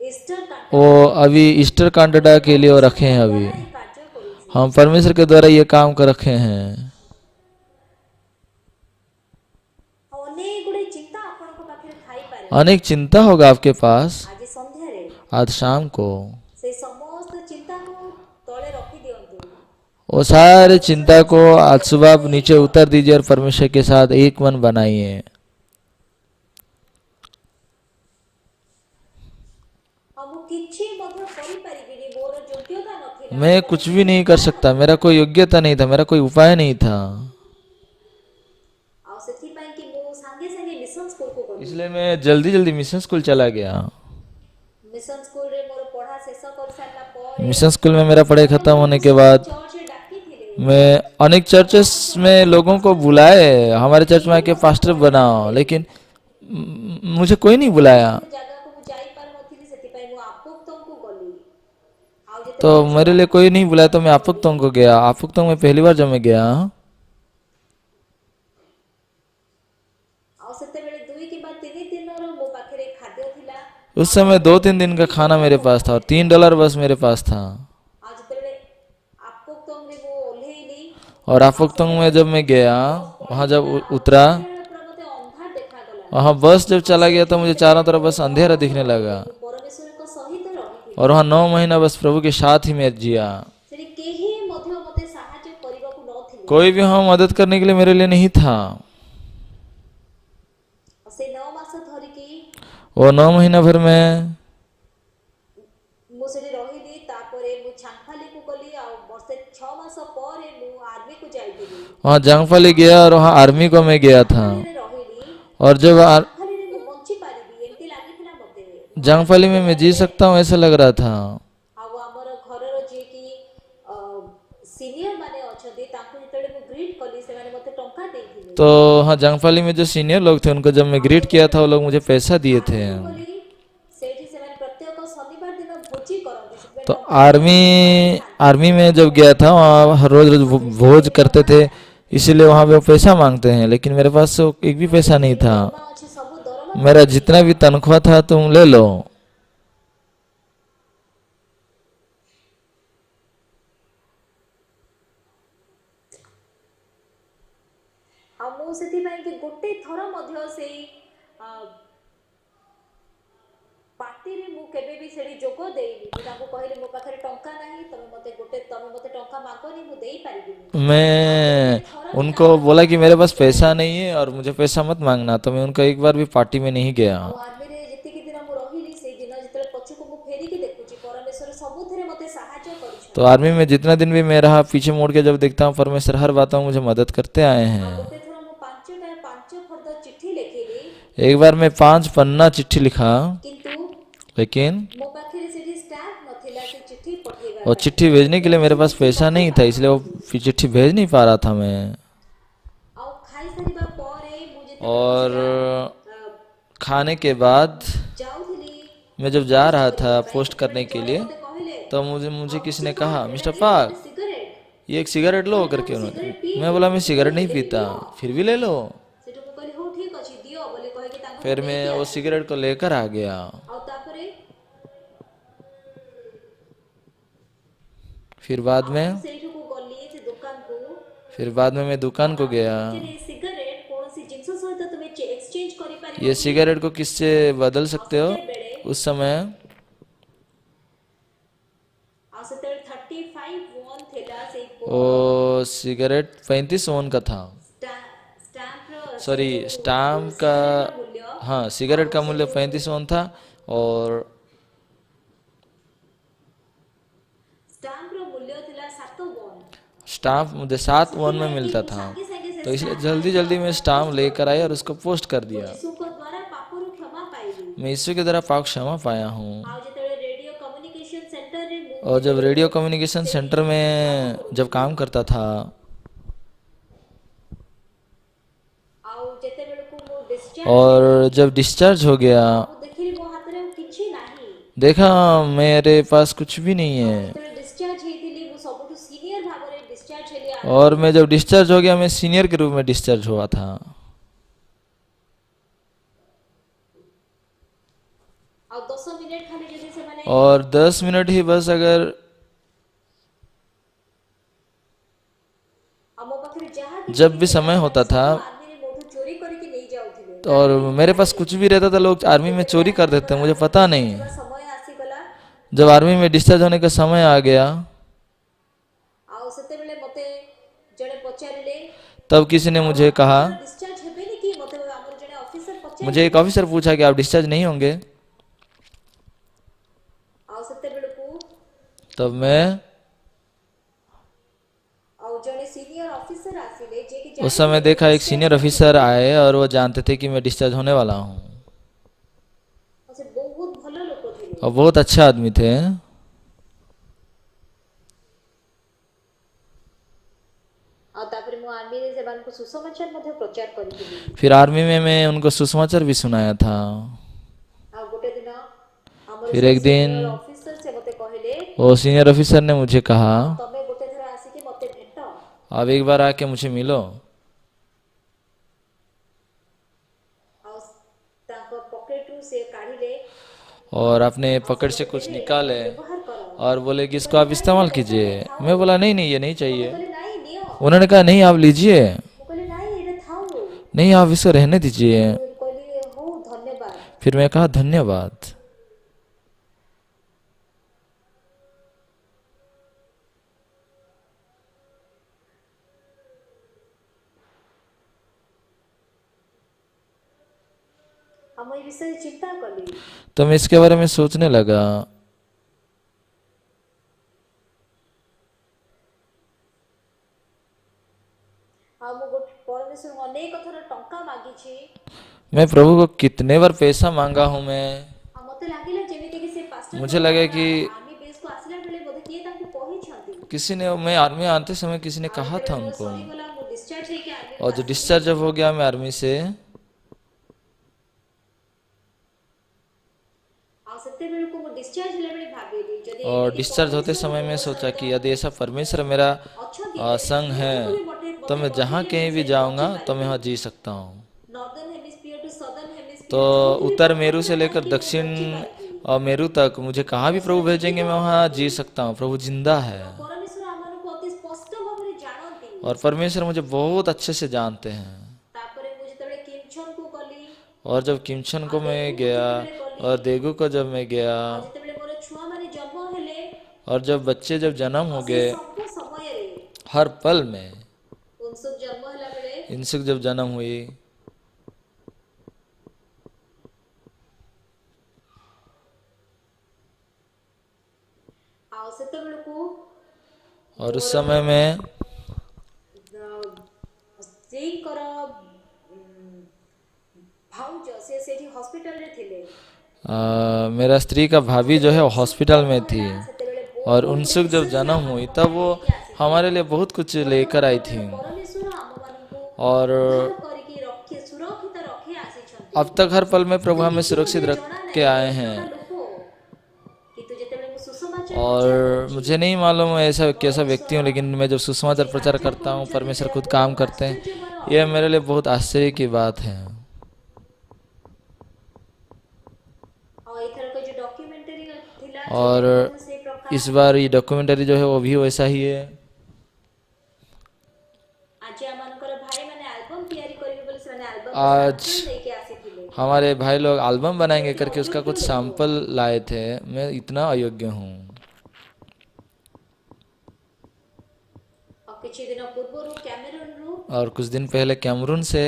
ଇଷ୍ଟର वो अभी ईस्टर कैंडिडा के लिए वो रखे हैं। अभी କାର୍ଯ୍ୟ କରୁଛି। हम परमेश्वर के द्वारा ये काम कर रखे हैं। ଆଉ ଅନେକ ଗୁଡ଼ିଏ ଚିନ୍ତା ଆପଣଙ୍କ ପାଖରେ ଥାଇପାରେ। अनेक चिंता होगा आपके पास। ଆଜି ସନ୍ଧ୍ୟାରେ आज शाम को ସେଇ ସମସ୍ତ ଚିନ୍ତାକୁ ତଳେ ରଖିଦିଅନ୍ତୁ। वो सारे चिंता को आज सुबह आप नीचे उतर दीजिए और परमेश्वर के साथ एक मन बनाइए। ଆଉ ମୁଁ କିଛି ମଧ୍ୟ କରିପାରିବିନି, ମୋର ଯୋଗ୍ୟତା ନଥିଲା। मैं कुछ भी नहीं कर सकता, मेरा कोई योग्यता नहीं था, मेरा कोई उपाय नहीं था। गली इसलिए मैं जल्दी जल्दी मिशन स्कूल चला गया। मिशन स्कूल रे मोर पढ़ा शेष कर सारला परे मिशन स्कूल में मेरा पढ़ाई खत्म अनेक होने लोग के सब बाद चर्च रे डाकी थिले मैं अनेक चर्चेस में लोगों को बुलाए, हमारे चर्च में आके पास्टर बनाओ, लेकिन मुझे कोई नहीं बुलाया। जगह को मु जाई पार नथिली सेति पई मु आपको तुमको गली आउ तो जेतेबेले मेरे लिए कोई नहीं बुलाया, तो मैं आपुक्तोंग को गया। आपुक्तोंग में पहली बार जब मैं गया, आउ सेतेबेले 2 कि 3 दिन रो मो पाखरे खाद्य थिला उस समय 2-3 दिन का खाना मेरे पास था और $3 बस मेरे पास था। आउ जेतेबेले आपको तुम रे मु ओल्हेइली और आपुक्तोंग में जब मैं गया, वहाँ जब उतरा, पूरा मते अंधार देखा गला वहाँ बस जब चला गया तो मुझे चारों तरफ बस अंधेरा दिखने लगा। मु परमेश्वर को सहित रही और वहाँ 9 महीना बस प्रभु के साथ ही मैं जिया। सेठी केही मध्य मते सहाय्य करिबा को नथिले कोई भी वहाँ मदद करने के लिए मेरे लिए नहीं था। से 9 मास धरि की वो 9 महीना भर में मु सेठी रहिली तापरे मु छांगफाली को गली आ वर्षे 6 मास परे मु आर्मी को जाइतिली वहाँ जंगफली गया और वहाँ आर्मी को मैं गया था। रहिली और जब छांगफाली रे मु बंची पारिबी एंती लागिथिला मते जंगफली में मैं जी सकता हूँ ऐसा लग रहा था। आउ हमर घरर जे की सीनियर माने अछथि ताकू जेतेले मु ग्रीट कली से माने मते टंका देथिले तो हाँ, जंगफली में जो सीनियर लोग थे उनको जब मैं ग्रीट किया था, वो लोग मुझे पैसा दिए थे। सेठी से माने प्रत्येक शनिवार दिन भोजी करंती से तो आर्मी में जब गया था, वहाँ हर रोज रोज भोज करते थे, इसीलिए वहाँ पे वो पैसा मांगते हैं, लेकिन मेरे पास तो एक भी पैसा नहीं था। दरमा अछि सब दरमा मेरा जितना भी तनख्वाह था तुम ले लो। आ मु सेति पई कि गोटे थर मध्य सेई पार्टी रे मु केबे भी सेडी जोगो देइनी मु ताको कहले मो पाखरे टंका नाही तमे मते टंका मागोनी मु देई पारिबिनी मैं उनको बोला कि मेरे पास पैसा नहीं है और मुझे पैसा मत मांगना, तो मैं उनका एक बार भी पार्टी में नहीं गया। आ आर्मी रे जेति कि दिन मु रहिली सेई दिन जेतले पछुको मु फेरी के देखुची परमेश्वर सबुथरे मते सहायता करिछ तो आर्मी में जितना दिन भी मैं रहा, पीछे मुड़ के जब देखता हूँ, परमेश्वर हर बात में मुझे मदद करते आए हैं। गोटे थोर मु 5 फर्द चिट्ठी लिखिली एक बार मैं 5 पन्ना चिट्ठी लिखा, किंतु लेकिन मो पाखरे सेठी स्टाफ नथिला से चिट्ठी पठेबा वो चिट्ठी भेजने के लिए मेरे पास पैसा नहीं था, इसलिए वो चिट्ठी भेज नहीं पा रहा था मैं। आउ खाई सारिबा परे मु जेते और खाने के बाद जाउथली मैं जब जा रहा था पोस्ट करने के लिए, मते कहले तो मुझे किसी ने कहा, मिस्टर पाक सिगरेट ये एक सिगरेट लो करके उन्होंने। मैं बोला मैं सिगरेट नहीं पीता, फिर भी ले लो। सेठो को कहले हो ठीक अछि दियो बोले कहे कि ताको फिर मैं वो सिगरेट को लेकर आ गया। आउ तापरे फिर बाद में सेठो को गली से दुकान को फिर बाद में मैं दुकान को गया। जे सिगरेट कोनोसी जिंस सहित तुमे एक्सचेंज करि पारि ये सिगरेट को किससे बदल सकते हो? उस समय आ सेते 35 वॉन थेला से वो सिगरेट 35 वॉन का था। स्टैम्प सॉरी, स्टाम्प का, हाँ, सिगरेट का मूल्य 35 वॉन था और स्टैम्प रो मूल्य थेला 7 वॉन स्टाम्प मुझे 7 वॉन में मिलता था। तो इसलिए जल्दी जल्दी मैं स्टाम्प लेकर आया और उसको पोस्ट कर दिया। यीशु को द्वारा पापों रो क्षमा पाइली मैं यीशु के द्वारा पाप क्षमा पाया हूँ। आउ जेते रेडियो कम्युनिकेशन सेंटर रे मु और जब रेडियो कम्युनिकेशन सेंटर में जब काम करता था, आउ जेते बेलको मु डिस्चार्ज और जब डिस्चार्ज हो गया, मु देखिली मो हाथ रे किछि नाही देखा मेरे पास कुछ भी नहीं है। जेते डिस्चार्ज हेतिली मु सबटु सीनियर भाबरे डिस्चार्ज हेली और मैं जब डिस्चार्ज हो गया, मैं सीनियर के रूप में डिस्चार्ज हुआ था। आउ 10 मिनिट खाली जदी से माने और 10 मिनट ही बस अगर हमो पाखरे जहा जब भी समय होता था, आदमी ने मोठू चोरी करके नहीं जाउथिले और मेरे पास कुछ भी रहता था, लोग आर्मी में चोरी कर देते, मुझे पता नहीं। समय आसी गला जब आर्मी में डिस्चार्ज होने का समय आ गया, आउ सेते बेले मते जणे पचारिले तब किसी ने मुझे कहा, डिस्चार्ज हेबेनी कि मते हमर जणे ऑफिसर पचार मुझे एक ऑफिसर पूछा कि आप डिस्चार्ज नहीं होंगे। आउ सेते बेलको तब मैं आउ जणे सीनियर ऑफिसर आसीले जे कि उस समय देखा एक सीनियर ऑफिसर आए और वो जानते थे कि मैं डिस्चार्ज होने वाला हूँ। और बहुत अच्छा आदमी थे। ଆଉ ତାପରେ ମୁଁ ଆର୍ମିରେ ସେମାନଙ୍କୁ ସୁସମାଚାର ମଧ୍ୟ ପ୍ରଚାର କରିଥିଲି। फिर आर्मी में मैं उनको सुसमाचार भी सुनाया था। ଆଉ ଗୋଟେ ଦିନ ଆମର फिर ସେ एक दिन ସିନିୟର ଅଫିସର ସେ ମୋତେ କହିଲେ वो सीनियर ऑफिसर ने मुझे कहा, ଆଉ ତମେ ଗୋଟେ ଥର ଆସିକି ମୋତେ ଭେଟ। अब एक बार आके मुझे मिलो। ଆଉ ତାଙ୍କ ପକେଟରୁ ସେ କାଢିଲେ और अपने ଆଉ ସେ पकड़ से ମୋତେ कुछ ଦେଲେ ଏଇଟା ତମେ निकाले ବ୍ୟବହାର कର। और बोले कि ମୁଁ इसको କହିଲି आप ନାଇଁ इस्तेमाल ଏଇଟା ଦରକାର कीजिए। ନାହିଁ ଥାଉ। मैं बोला नहीं नहीं ये नहीं ମୋତେ चाहिए। କହିଲେ ନାଇଁ ନିଅ। उन्होंने कहा नहीं आप लीजिए, ମୁଁ କହିଲି ନାଇଁ ଏଇଟା ଥାଉ। नहीं आप इसको रहने दीजिए। ମୁଁ କହିଲି ହଉ ଧନ୍ୟବାଦ। फिर मैं कहा धन्यवाद। ଆଉ ମୁଁ ଏ ବିଷୟରେ ଚିନ୍ତା କଲି। तो मैं इसके बारे में सोचने लगा। ଆଉ ମୁଁ ପରମେଶ୍ୱରଙ୍କୁ ଅନେକ ଥର ଟଙ୍କା ମାଗିଛି। मैं प्रभु को कितने बार पैसा मांगा हूँ मैं। ଆଉ ମୋତେ ଲାଗିଲା ଯେମିତିକି ସେ ପାଷ୍ଟର मुझे ମାନେ लगा ଆମର कि ଆର୍ମି ବେସକୁ ଆସିଲା ବେଳେ ବୋଧେ କିଏ ତାଙ୍କୁ କହିଛନ୍ତି। किसी ने, मैं आर्मी आते समय किसी ने ଆଉ कहा था ଯେତେବେଳେ ମୋର उनको। ସରିଗଲା ମୁଁ ଡିସଚାର୍ଜ ହେଇକି ଆର୍ମିରୁ और जो ଆସିଲି। डिस्चार्ज जब हो गया मैं आर्मी से, ଆଉ ସେତେବେଳକୁ ମୁଁ ଡିସଚାର୍ଜ ହେଲା ବେଳେ ଭାବିଲି ଯଦି और ଏମିତି डिस्चार्ज होते ପରମେଶ୍ୱର समय ମୋ मैं सोचा ସହିତ कि यदि ऐसा परमेश्वर मेरा ଅଛନ୍ତି संग है ଯେହେତୁ ବି ମୋତେ तो मैं जहाँ ବଞ୍ଚେଇଲେ कहीं ମୁଁ भी ସେଠି जाऊँगा तो मैं ବଞ୍ଚିପାରିବି। वहाँ जी सकता हूँ। ନର୍ଦର୍ନ ହେମିସ୍ଫିୟର ଟୁ ସଦର୍ନ तो ହେମିସ୍ଫିୟର ଯୋଉଠି ବି उत्तर मेरू ପଠାଇବେ से लेकर ଯାଇକି ମୁଁ दक्षिण ବଞ୍ଚିପାରିବି। और मेरू तक मुझे कहाँ भी प्रभु ପରମେଶ୍ୱର भेजेंगे ଜୀବିତ मैं वहाँ ଅଟନ୍ତି। जी सकता हूँ। प्रभु जिंदा है ଆଉ ପରମେଶ୍ୱର ଆମମାନଙ୍କୁ ଅତି ସ୍ପଷ୍ଟ ଭାବରେ ଜାଣନ୍ତି। और परमेश्वर मुझे बहुत अच्छे से जानते हैं। ତାପରେ ମୁଁ ଯେତେବେଳେ କିମଛନକୁ ଗଲି और जब किमछन ଆଉ को मैं ଦେଗୁକୁ गया ଯେତେବେଳେ ଗଲି और देगू को जब मैं गया ଆଉ ଯେତେବେଳେ ମୋର ଛୁଆମାନେ ଜନ୍ମ ହେଲେ और जब बच्चे जब जन्म ଆଉ हो ସେ गए, ସବୁ ସମୟରେ हर पल में ଉନସୁକ ଜନ୍ମ ହେଲା ବେଳେ इनसुक जब जन्म हुई ଆଉ ସେତେବେଳକୁ और उस ମୋର समय में ସ୍ତ୍ରୀଙ୍କର ଭାଉଜ ସେ ସେଠି ହସ୍ପିଟାଲରେ ଥିଲେ। मेरा स्त्री का ଆଉ भाभी जो है ଯେତେବେଳେ वो ଉନସୁକ हॉस्पिटल ଜନ୍ମ में थी। ହେଲା ସେତେବେଳେ और ବହୁତ ଗୁଡେ उनसुक जब ବିଶେଷ जन्म ଆମ हुई ପାଇଁ तब वो ନେଇକି ଆସିଥିଲେ। हमारे लिए बहुत कुछ ବର୍ତ୍ତମାନ लेकर आई थी। ବୋଧହୁଏ ପରମେଶ୍ୱର ଆମମାନଙ୍କୁ और ଉଦ୍ଧାର କରିକି ରଖି ସୁରକ୍ଷିତ ରଖି ଆସିଛନ୍ତି। अब तक हर पल में ମତେ प्रभु हमें ନିଜେ सुरक्षित ମଧ୍ୟ रख ଜଣା के ନାହିଁ आए ମୁଁ हैं। ଏକଲା ଲୋକ କିନ୍ତୁ ଯେତେବେଳେ ମୁଁ ସୁସମାଚାର और ପ୍ରଚାର କରୁଛି मुझे नहीं मालूम मैं ऐसा कैसा व्यक्ति ପରମେଶ୍ୱର हूँ, लेकिन मैं जब ନିଜେ सुसमाचार प्रचार କାର୍ଯ୍ୟ करता हूँ କରୁଛନ୍ତି परमेश्वर ସେ खुद काम ବହୁତ करते हैं। ଆଶ୍ଚର୍ଯ୍ୟମୟ यह ଅଟନ୍ତି। मेरे लिए बहुत आश्चर्य की बात है। ଆଉ ଏଥରକ ଯୋଉ ଡକ୍ୟୁମେଣ୍ଟାରୀ ଥିଲା और ସେଥିରେ ମଧ୍ୟ ସେଇ ପ୍ରକାର इस बार ये डॉक्यूमेंट्री जो है वो भी वैसा ही है। ଆଜି ଆମମାନଙ୍କର ଭାଇମାନେ ଆଲବମ୍ ତିଆରି କରିବେ ବୋଲି ସେମାନେ ଆଲବମ୍ आज ସାମ୍ପଲ୍ ନେଇକି ଆସିଥିଲେ। हमारे भाई लोग एल्बम ମୁଁ बनाएंगे ଅତି करके उसका ଅଯୋଗ୍ୟ कुछ ଲୋକ। सैंपल लाए थे। मैं इतना अयोग्य हूँ। ଆଉ କିଛି ଦିନ ପୂର୍ବରୁ କ୍ୟାମେରୁନରୁ और कुछ दिन पहले कैमरून से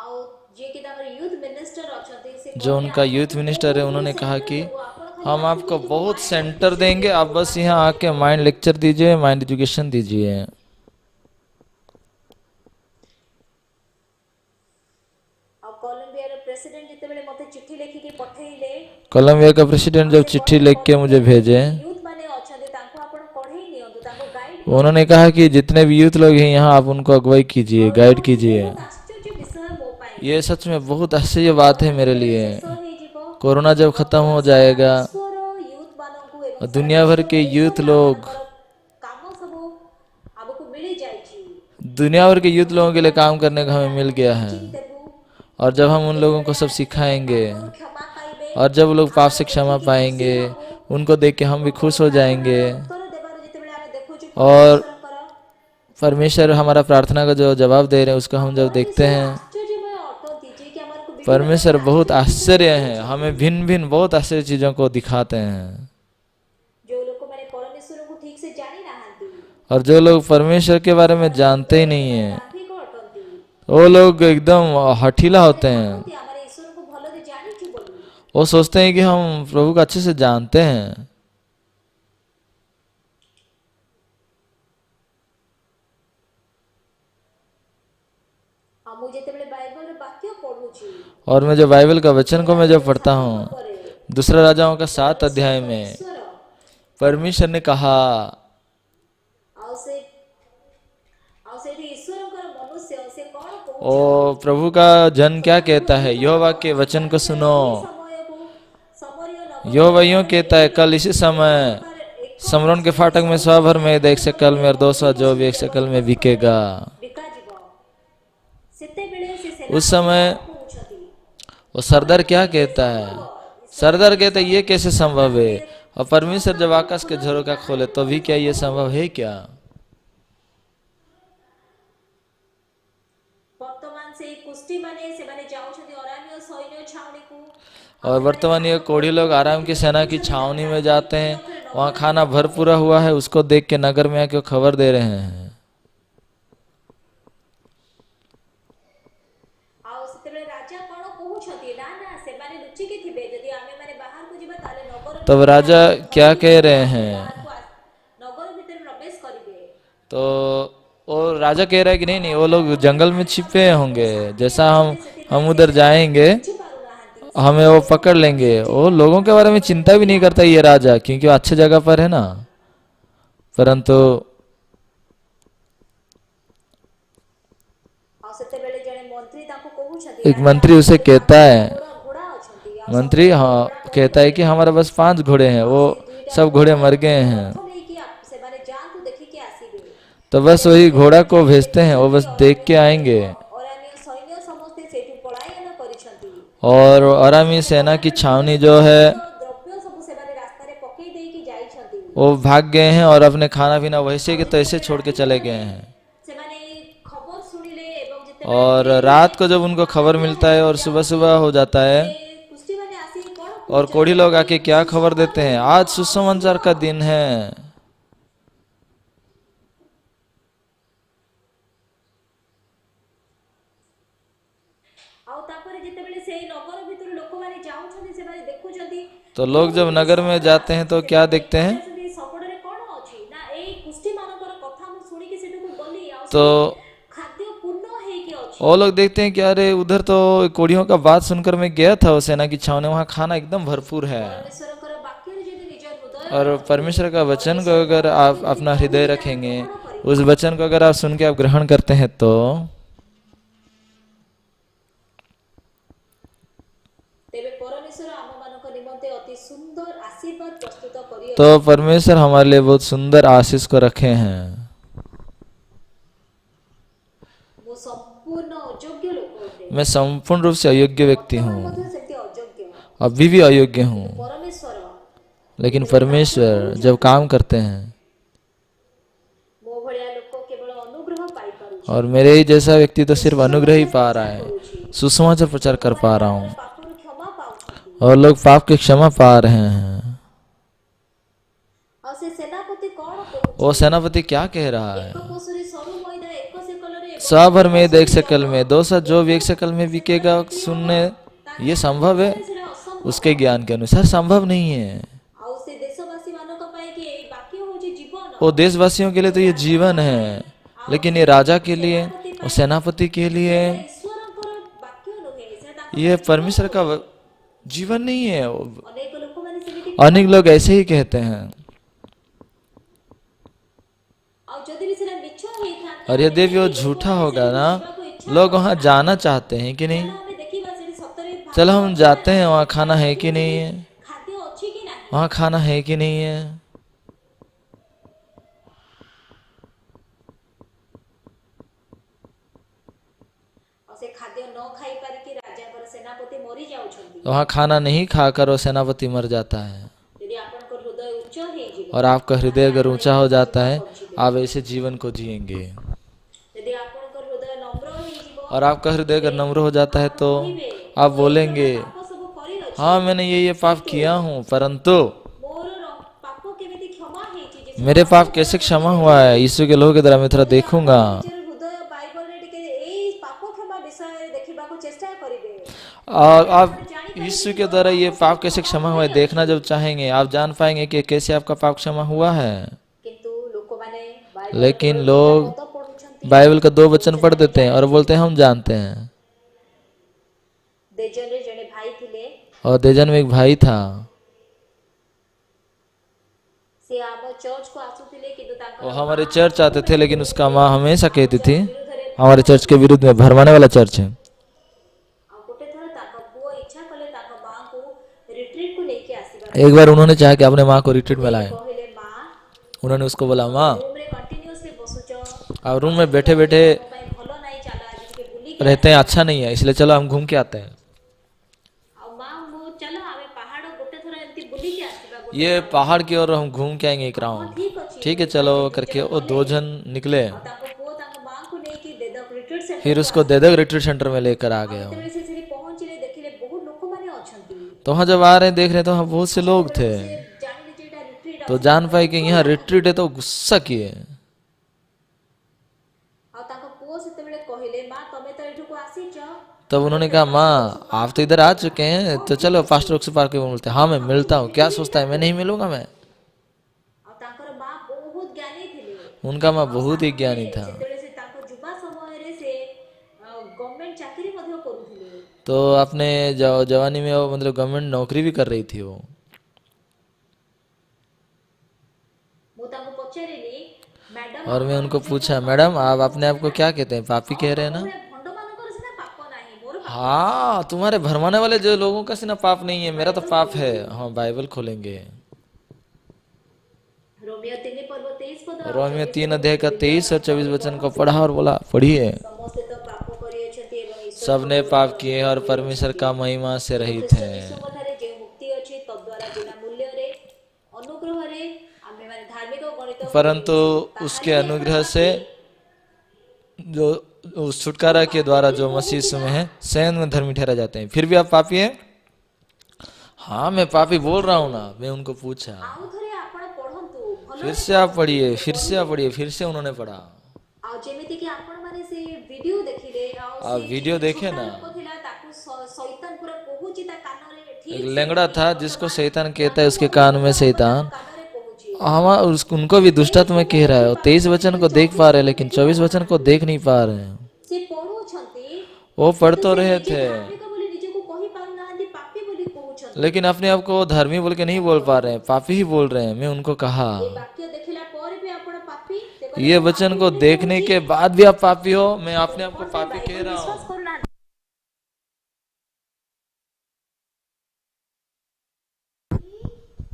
ଆଉ ଯିଏକି ତାଙ୍କର ୟୁଥ୍ ମିନିଷ୍ଟର ଅଛନ୍ତି ସେ जो କହିଲେ उनका यूथ ଆପଣଙ୍କୁ मिनिस्टर है ବହୁତ ଗୁଡେ उन्होंने कहा ସେଣ୍ଟର कि ଦେବୁ ଆପଣ ଖାଲି हम ଆସିକି आपको ଏଠିକୁ बहुत ମାଇଣ୍ଡ सेंटर ଲେକ୍ଚର देंगे, आप ଦିଅନ୍ତୁ बस ପାଠ यहाँ आके ଦିଅନ୍ତୁ। माइंड लेक्चर दीजिए, माइंड एजुकेशन दीजिए। ଆଉ କଲମ୍ବିଆର ପ୍ରେସିଡେଣ୍ଟ ଯେତେବେଳେ ମୋତେ ଚିଠି ଲେଖିକି ପଠେଇଲେ कोलंबिया का प्रेसिडेंट ଆଉ जब ସେ चिट्ठी କହିଲେ लिख के मुझे କଲମ୍ବିଆରେ भेजे, ଯେତିକି ୟୁଥ୍ ମାନେ ଅଛନ୍ତି ତାଙ୍କୁ ଆପଣ ପଢେଇ ନିଅନ୍ତୁ ତାଙ୍କୁ ଗାଇଡ उन्होंने କରନ୍ତୁ। कहा कि जितने भी यूथ लोग हैं यहाँ आप उनको अगुवाई कीजिए, ଆଉ ଏଇଟା गाइड ହଉଛି कीजिए। ବହୁତ ଆଶ୍ଚର୍ଯ୍ୟ ବିଷୟ ମୋ ପାଇଁ। ये सच में बहुत आश्चर्य ଆଉ बात है କରୋନା मेरे ଯେତେବେଳେ लिए। ଶେଷ ହେଇଯିବ कोरोना जब खत्म ବର୍ତ୍ତମାନ हो ସାରା जाएगा ବିଶ୍ୱର ୟୁଥ୍ ମାନଙ୍କୁ ଏବଂ और ସାରା दुनिया भर ବିଶ୍ୱର के यूथ ଦେଶରେ लोग, ଆମମାନଙ୍କର କାମ ସବୁ ଆମକୁ ମିଳିଯାଇଛି। दुनिया भर के यूथ ଆଉ लोगों के लिए ଯେତେବେଳେ काम ଆମେ करने का ସେତେବେଳେ हमें मिल ତାଙ୍କୁ गया है। କୋଚିଂ ଦେବୁ और जब हम उन लोगों को ଯେତେବେଳେ सब ଆମେ ସେତେବେଳେ सिखाएंगे ପାପରୁ କ୍ଷମା पाइबे और जब वो लोग पाप ଆମେ से क्षमा ଦେଖିକି ଖୁସି पाएंगे, ହବୁ। उनको देख के हम भी ଲୋକର खुश हो ପ୍ରାର୍ଥନାର जाएंगे। ଉତ୍ତର ଦେବାର ଯେତେବେଳେ ଆମେ ଦେଖୁଛୁ और ପରମେଶ୍ୱରଙ୍କର परमेश्वर हमारा प्रार्थना का जो जवाब दे रहे हैं उसको ଆଉ हम जब देखते ପରମେଶ୍ୱର हैं, ଆଶ୍ଚର୍ଯ୍ୟମୟ ଅଟନ୍ତି ଯିଏକି ଆମକୁ ବିଭିନ୍ନ परमेश्वर ପ୍ରକାର बहुत ଆଶ୍ଚର୍ଯ୍ୟ ଜିନିଷ आश्चर्य हैं, ଦେଖାଉଛନ୍ତି। हमें भिन्न भिन्न बहुत आश्चर्य चीजों को दिखाते हैं। ଯୋଉ ଲୋକମାନେ ପରମେଶ୍ୱରଙ୍କୁ ଠିକ ସେ ଜାଣି ନାହାନ୍ତି और जो लोग परमेश्वर के बारे में ସେମାନେ जानते ही ସତରେ नहीं ସେମାନେ है, ଦାମ୍ଭିକ ଅଟନ୍ତି। वो लोग एकदम ଆଉ हठीला ସେମାନେ होते हैं। ଭାବନ୍ତି ଆମର ଈଶ୍ୱରଙ୍କୁ ଭଲରେ ଜାଣିଛୁ ବୋଲି। वो सोचते हैं कि हम प्रभु को अच्छे से जानते हैं। ଆଉ ମୁଁ ଯେତେବେଳେ ବାଇବଲର ବାକ୍ୟ ପଢୁଛି और मैं जो बाइबल का वचन को मैं जब पढ़ता हूँ, ପରେ दूसरा राजाओं का 7 अध्याय में ଈଶ୍ୱର परमेश्वर ने कहा, ଆଉ ସେ ଆଉ ସେଇଠି ଈଶ୍ୱରଙ୍କର ମନୁଷ୍ୟ ସେ କଣ ओ କହୁଛନ୍ତି प्रभु का जन क्या कहता है, यहोवा के वचन को सुनो। ସମୟକୁ ସମରୀୟ ନଗର यहोवा यूं कहता है, कल इसी समय समरोन के फाटक में 100 भर में 1 शकल में और 200 जो भी 1 शकल में बिकेगा। ବିକାଯିବ ସେତେବେଳେ ସେ उस ସେନା समय କହୁଛନ୍ତି वो सरदार क्या कहता है, सरदार कहता है ये कैसे संभव है। और परमेश्वर जब आकाश के झरोखा खोले तो भी क्या ये संभव है क्या। ବର୍ତ୍ତମାନ ସେଇ କୁଷ୍ଟି ମାନେ ସେମାନେ ଯାଉଛନ୍ତି ଅରାମୀୟ ସୈନ୍ୟ ଛାଉଣୀକୁ और वर्तमान ये कोढ़ी लोग आराम की सेना की छावनी में जाते हैं, वहाँ खाना भरपूरा हुआ है, उसको देख के नगर में आके खबर दे रहे हैं। ଆଉ ସେତେବେଳେ ରାଜା କଣ କହୁଛନ୍ତି ନା ନା ସେମାନେ ଲୁଚିକି ଥିବେ ଯଦି ଆମେ ମାନେ ବାହାରକୁ ଯିବା ତାହେଲେ ନଗର तब राजा क्या कह रहे हैं, ନଗର ଭିତରେ ପ୍ରବେଶ କରିବେ तो वो राजा कह रहा है कि नहीं नहीं, वो लोग जंगल में छिपे होंगे, जैसा हम उधर जाएंगे ବୁଝିପାରୁନାହାନ୍ତି हमें वो पकड़ लेंगे। वो लोगों के बारे में चिंता भी नहीं करता ये राजा, क्योंकि वो अच्छे जगह पर है ना। परंतु ଆଉ ସେତେବେଳେ ଜଣେ ମନ୍ତ୍ରୀ ତାଙ୍କୁ କହୁଛନ୍ତି एक मंत्री उसे कहता है, ଘୋଡ଼ା ଅଛନ୍ତି ଆଉ मंत्री हाँ कहता है कि हमारे पास 5 घोड़े हैं, वो सब घोड़े मर गए हैं। ରଥ ନେଇକି ସେମାନେ ଯାଆନ୍ତୁ ଦେଖିକି ଆସିବେ तो बस वही घोड़ा को भेजते हैं, वो बस देख के आएंगे। ଅରାମୀୟ ସୈନ୍ୟ ସମସ୍ତେ ସେଇଠୁ ପଳାୟନ କରିଛନ୍ତି और आरामी सेना की छावनी जो है ଦ୍ରବ୍ୟ ସବୁ ସେମାନେ ରାସ୍ତାରେ ପକେଇ ଦେଇକି ଯାଇଛନ୍ତି वो भाग गए हैं और अपने खाना पीना वैसे के तैसे छोड़ के चले गए हैं। ସେମାନେ ଏଇ ଖବର ଶୁଣିଲେ ଏବଂ और रात को जब उनको खबर मिलता है और सुबह सुबह हो जाता है, କୁଷ୍ଟିମାନେ ଆସିକି କଣ और कोढ़ी लोग आके क्या खबर देते हैं, आज सुसमाचार का दिन है। ଆଉ ତାପରେ ଯେତେବେଳେ ସେଇ ନଗର ଭିତରୁ ଲୋକମାନେ ଯାଉଛନ୍ତି ସେମାନେ ଦେଖୁଛନ୍ତି तो लोग जब नगर में जाते हैं तो क्या देखते हैं, ପଚାରୁଛନ୍ତି, ସବୁଠାରେ କଣ ଅଛି ନା ଏଇ କୁଷ୍ଟିମାନଙ୍କର କଥା ମୁଁ ଶୁଣିକି ସେଠାକୁ ଗଲି ଆଉ तो ଖାଦ୍ୟ ପୂର୍ଣ୍ଣ ହେଇକି ଅଛି वो लोग देखते हैं कि अरे उधर तो कोढ़ियों का बात सुनकर मैं गया था, वो सेना की छावनी, वहाँ खाना एकदम भरपूर है। ପରମେଶ୍ୱରଙ୍କର ବାକ୍ୟରେ ଯଦି ନିଜ ହୃଦୟ और परमेश्वर का वचन को अगर आप अपना हृदय रखेंगे, उस वचन को अगर आप सुन के आप ग्रहण करते हैं, तो ତେବେ ପରମେଶ୍ୱର ଆମମାନଙ୍କ ନିମନ୍ତେ ଅତି ସୁନ୍ଦର ଆଶୀର୍ବାଦ ପ୍ରସ୍ତୁତ କରି तो परमेश्वर हमारे लिए बहुत सुंदर आशीष को रखे हैं। ମୁଁ ସମ୍ପୂର୍ଣ୍ଣ ଅଯୋଗ୍ୟ ଲୋକ ଅଟେ मैं संपूर्ण रूप से अयोग्य व्यक्ति ବର୍ତ୍ତମାନ हूँ, ମଧ୍ୟ ସେମିତି ଅଯୋଗ୍ୟ अभी भी अयोग्य हूँ, ପରମେଶ୍ୱର लेकिन परमेश्वर जब काम करते हैं ମୋ ଭଳିଆ ଲୋକ କେବଳ ଅନୁଗ୍ରହ ପାଇପାରୁଛି और मेरे ही जैसा व्यक्ति तो सिर्फ अनुग्रह ही पा रहा है, सुसमाचार प्रचार कर पा रहा हूँ, ପାପରୁ କ୍ଷମା ପାଉଛନ୍ତି और लोग पाप की क्षमा पा रहे हैं। ଆଉ ସେ ସେନାପତି କଣ କହୁଛି वो सेनापति क्या कह रहा है, ଏକ କୋଷରେ ସରୁ ମଇଦା ଏକ ସେକଲରେ 100 भर में 1 शकल में 200 जो भी 1 शकल में बिकेगा, सुनने ये संभव है? ସେଟା ଅସମ୍ଭବ उसके ज्ञान के अनुसार संभव नहीं है। ଆଉ ସେ ଦେଶବାସୀ ମାନଙ୍କ ପାଇଁ କି ଏଇ ବାକ୍ୟ ହଉଛି ଜୀବନ वो देशवासियों के लिए तो ये जीवन है, लेकिन ये राजा के लिए और सेनापति के लिए ଈଶ୍ୱରଙ୍କର ବାକ୍ୟ ନୁହେଁ ସେଟା ତାଙ୍କ ये परमेश्वर का जीवन नहीं है। ଅନେକ ଲୋକମାନେ ସେମିତି अनेक लोग ऐसे ही कहते हैं। ଆଉ ଯଦି ବି ସେଟା ମିଛ ହେଇଥାନ୍ତା और यदि भी वो झूठा होगा ना, लोग वहाँ जाना चाहते हैं कि नहीं, ଆମେ ଦେଖିବା ସେଠି ସତରେ चलो हम जाते हैं, वहाँ खाना है कि नहीं है, ଖାଦ୍ୟ ଅଛି କି ନାହିଁ वहाँ खाना है कि नहीं है। ଆଉ ସେ ଖାଦ୍ୟ ନ ଖାଇ ପାରିକି ରାଜାଙ୍କର ସେନାପତି ମରି ଯାଉଛନ୍ତି वहाँ खाना नहीं खाकर वो सेनापति मर जाता है। ଯଦି ଆପଣଙ୍କ ହୃଦୟ ଉଚ୍ଚ ହେଇଯିବ और आपका हृदय अगर ऊंचा हो जाता है, आप ऐसे जीवन को जिएंगे। ଯଦି ଆପଣଙ୍କ ହୃଦୟ ନମ୍ର ହେଇଯିବ और आपका हृदय अगर नम्र हो जाता है तो आप बोलेंगे, ପାପ ସବୁ କରିଅଛି हाँ मैंने ये पाप किया हूँ, परंतु ମୋର ପାପ କେମିତି କ୍ଷମା ହେଇଛି ଯେ मेरे पाप कैसे क्षमा हुआ है, यीशु के लोगों के द्वारा मैं थोड़ा देखूंगा। ନିଜର ହୃଦୟ ବାଇବଲରେ ଟିକେ ଏଇ ପାପ କ୍ଷମା ବିଷୟରେ ଦେଖିବାକୁ ଚେଷ୍ଟା କରିବେ और आप यीशु के द्वारा ये पाप कैसे क्षमा हुआ है देखना जब चाहेंगे, आप जान पाएंगे कि कैसे आपका पाप क्षमा हुआ है। କିନ୍ତୁ ଲୋକମାନେ लेकिन लोग ମତ ପଢୁଛନ୍ତି बाइबल का 2 वचन पढ़ देते हैं और बोलते हैं हम जानते हैं। ଦେଜନରେ ଜଣେ ଭାଇ ଥିଲେ और देजन में एक भाई था। ସେ ଆମ ଚର୍ଚ୍ଚକୁ ଆସୁଥିଲେ କିନ୍ତୁ ତାଙ୍କର वो हमारे चर्च आते थे, लेकिन उसका माँ हमेशा कहती थी, ବିରୁଦ୍ଧରେ हमारे चर्च के विरुद्ध में, भरमाने वाला चर्च है। ଆଉ ଗୋଟେ ଥର ତାଙ୍କ ପୁଅ ଇଚ୍ଛା କଲେ ତାଙ୍କ ମାଙ୍କୁ ରିଟ୍ରିଟକୁ ନେଇକି ଆସିବା एक बार उन्होंने चाहा कि अपने माँ को रिट्रीट में लाए। କହିଲେ ମା उन्होंने उसको बोला, माँ ରୁମରେ କଣ୍ଟିନ୍ୟୁଅସଲି ବସୁଛ आप रूम में बैठे बैठे ମୋ ପାଇଁ ଭଲ ନାହିଁ ଚାଲ ଆଜି ଟିକେ ବୁଲିକି रहते हैं, अच्छा नहीं है, इसलिए चलो हम घूम के आते हैं। ଆଉ ମା ମୁଁ ଚାଲ ଆମେ ପାହାଡ଼ ଗୋଟେ ଥର ଏମିତି ବୁଲିକି ଆସିବା ये पहाड़ की ओर हम घूम के आएंगे एक राउंड। ଠିକ ଅଛି ठीक है चलो करके वो दो जन निकले। ଆଉ ତାଙ୍କ ପୁଅ ତାଙ୍କ ମାଙ୍କୁ ନେଇକି ଦେଦକ ରିଟ୍ରିଟ୍ ସେଣ୍ଟର फिर उसको देदक रिट्रीट सेंटर में लेकर आ गए। ଯେତେବେଳେ ସେ ସେଠି ପହଞ୍ଚିଲେ ଦେଖିଲେ ବହୁତ ଲୋକମାନେ ଅଛନ୍ତି तो वहाँ जब आ रहे देख रहे तो वहाँ बहुत से लोग थे, ସେ ଜାଣିଲେ ଯେ ଏଇଟା ରିଟ୍ରିଟ୍ तो जान पाए कि यहाँ रिट्रीट है, तो गुस्सा किए। ଆଉ ତାଙ୍କ ପୁଅ ସେତେବେଳେ କହିଲେ ମା ତମେ ତ ଏଠୁକୁ ଆସିଛ तब उन्होंने कहा, माँ आप तो इधर आ चुके हैं, तो चलो पास्टर से पार्क में मिलते हैं। हाँ मैं मिलता हूँ, क्या सोचता है मैं नहीं मिलूंगा मैं। ଆଉ ତାଙ୍କର ମା ବହୁତ ଜ୍ଞାନୀ ଥିଲେ उनका माँ बहुत ही ज्ञानी था। ସେତେବେଳେ ସେ ତାଙ୍କ ଯୁବା ସମୟରେ ସେ ଗଭର୍ଣ୍ଣମେଣ୍ଟ ଚାକିରି ମଧ୍ୟ କରୁଥିଲେ तो अपने जवानी में वो मतलब गवर्नमेंट नौकरी भी कर रही थी वो। ମୁଁ ତାଙ୍କୁ ପଚାରିଲି ମ୍ୟାଡାମ और मैं उनको पूछा, मैडम आप अपने आप को क्या कहते हैं, पापी कह रहे हैं ना। ଭଣ୍ଡ ମାନଙ୍କର ସିନା ପାପ ନାହିଁ ମୋର हाँ तुम्हारे भरमाने वाले जो लोगों का सिना पाप नहीं है, मेरा तो पाप है। हाँ बाइबल खोलेंगे, रोमियो 3 पर्व 23 पद रोमियो 3 अध्याय का 23 और 24 वचन को पढ़ा और बोला, पढ़िए। ସମସ୍ତେ ତ ପାପ କରିଅଛନ୍ତି ଏବଂ ଈଶ୍ୱର सबने पाप किए और परमेश्वर का महिमा से रहित है। ଯୀଶୁଙ୍କଠାରେ ଯେଉଁ ମୁକ୍ତି ଅଛି ତଦ୍ୱାରା ବିନା ମୂଲ୍ୟରେ ଅନୁଗ୍ରହରେ ଆମେମାନେ ଧାର୍ମିକ ଗଣିତ परंतु उसके अनुग्रह से जो उस छुटकारा के द्वारा जो मसीह यीशु में है, स्वयं में धर्मी ठहरा जाते हैं। फिर भी आप पापी हैं? हाँ मैं पापी बोल रहा हूँ ना। मैं उनको पूछा, ଆଉ ଥରେ ଆପଣ ପଢନ୍ତୁ ଭଲ फिर से आप पढ़िए, फिर से आप पढ़िए, फिर से उन्होंने पढ़ा। ଆଉ ଯେମିତି କି ଆପଣ ମାନେ ସେ ଭିଡିଓ ଦେଖିଲେ ଆଉ आप ସେ वीडियो देखे ଛୋଟା ना, ଲୋକ ଥିଲା ତାକୁ ଶୈତାନ ପୁରା କହୁଛି ତା କାନରେ ଠିକ एक लंगड़ा था जिसको शैतान कहता है, उसके कान में शैतान କାନରେ କହୁଛି हम उनको भी दुष्टात्मा में कह रहा है। वो 23 वचन को देख पा रहे हैं, लेकिन 24 वचन को देख नहीं पा रहे हैं। ସେ ପଢୁଛନ୍ତି वो पढ़ तो रहे ନିଜେ थे, ଧାର୍ମିକ ବୋଲି ନିଜକୁ କହି ପାରୁନାହାନ୍ତି ପାପୀ ବୋଲି କହୁଛନ୍ତି लेकिन अपने आप को धर्मी बोल के नहीं बोल पा रहे हैं, पापी ही बोल रहे हैं। मैं उनको कहा, ଏ ବାକ୍ୟ ଦେଖିଲା ପରେ ବି ଆପଣ ପାପୀ ସେ କହିଲେ, ये वचन को देखने के बाद भी आप पापी हो? मैं अपने आप को पापी कह रहा ବିଶ୍ୱାସ हूँ। କରୁନାହାନ୍ତି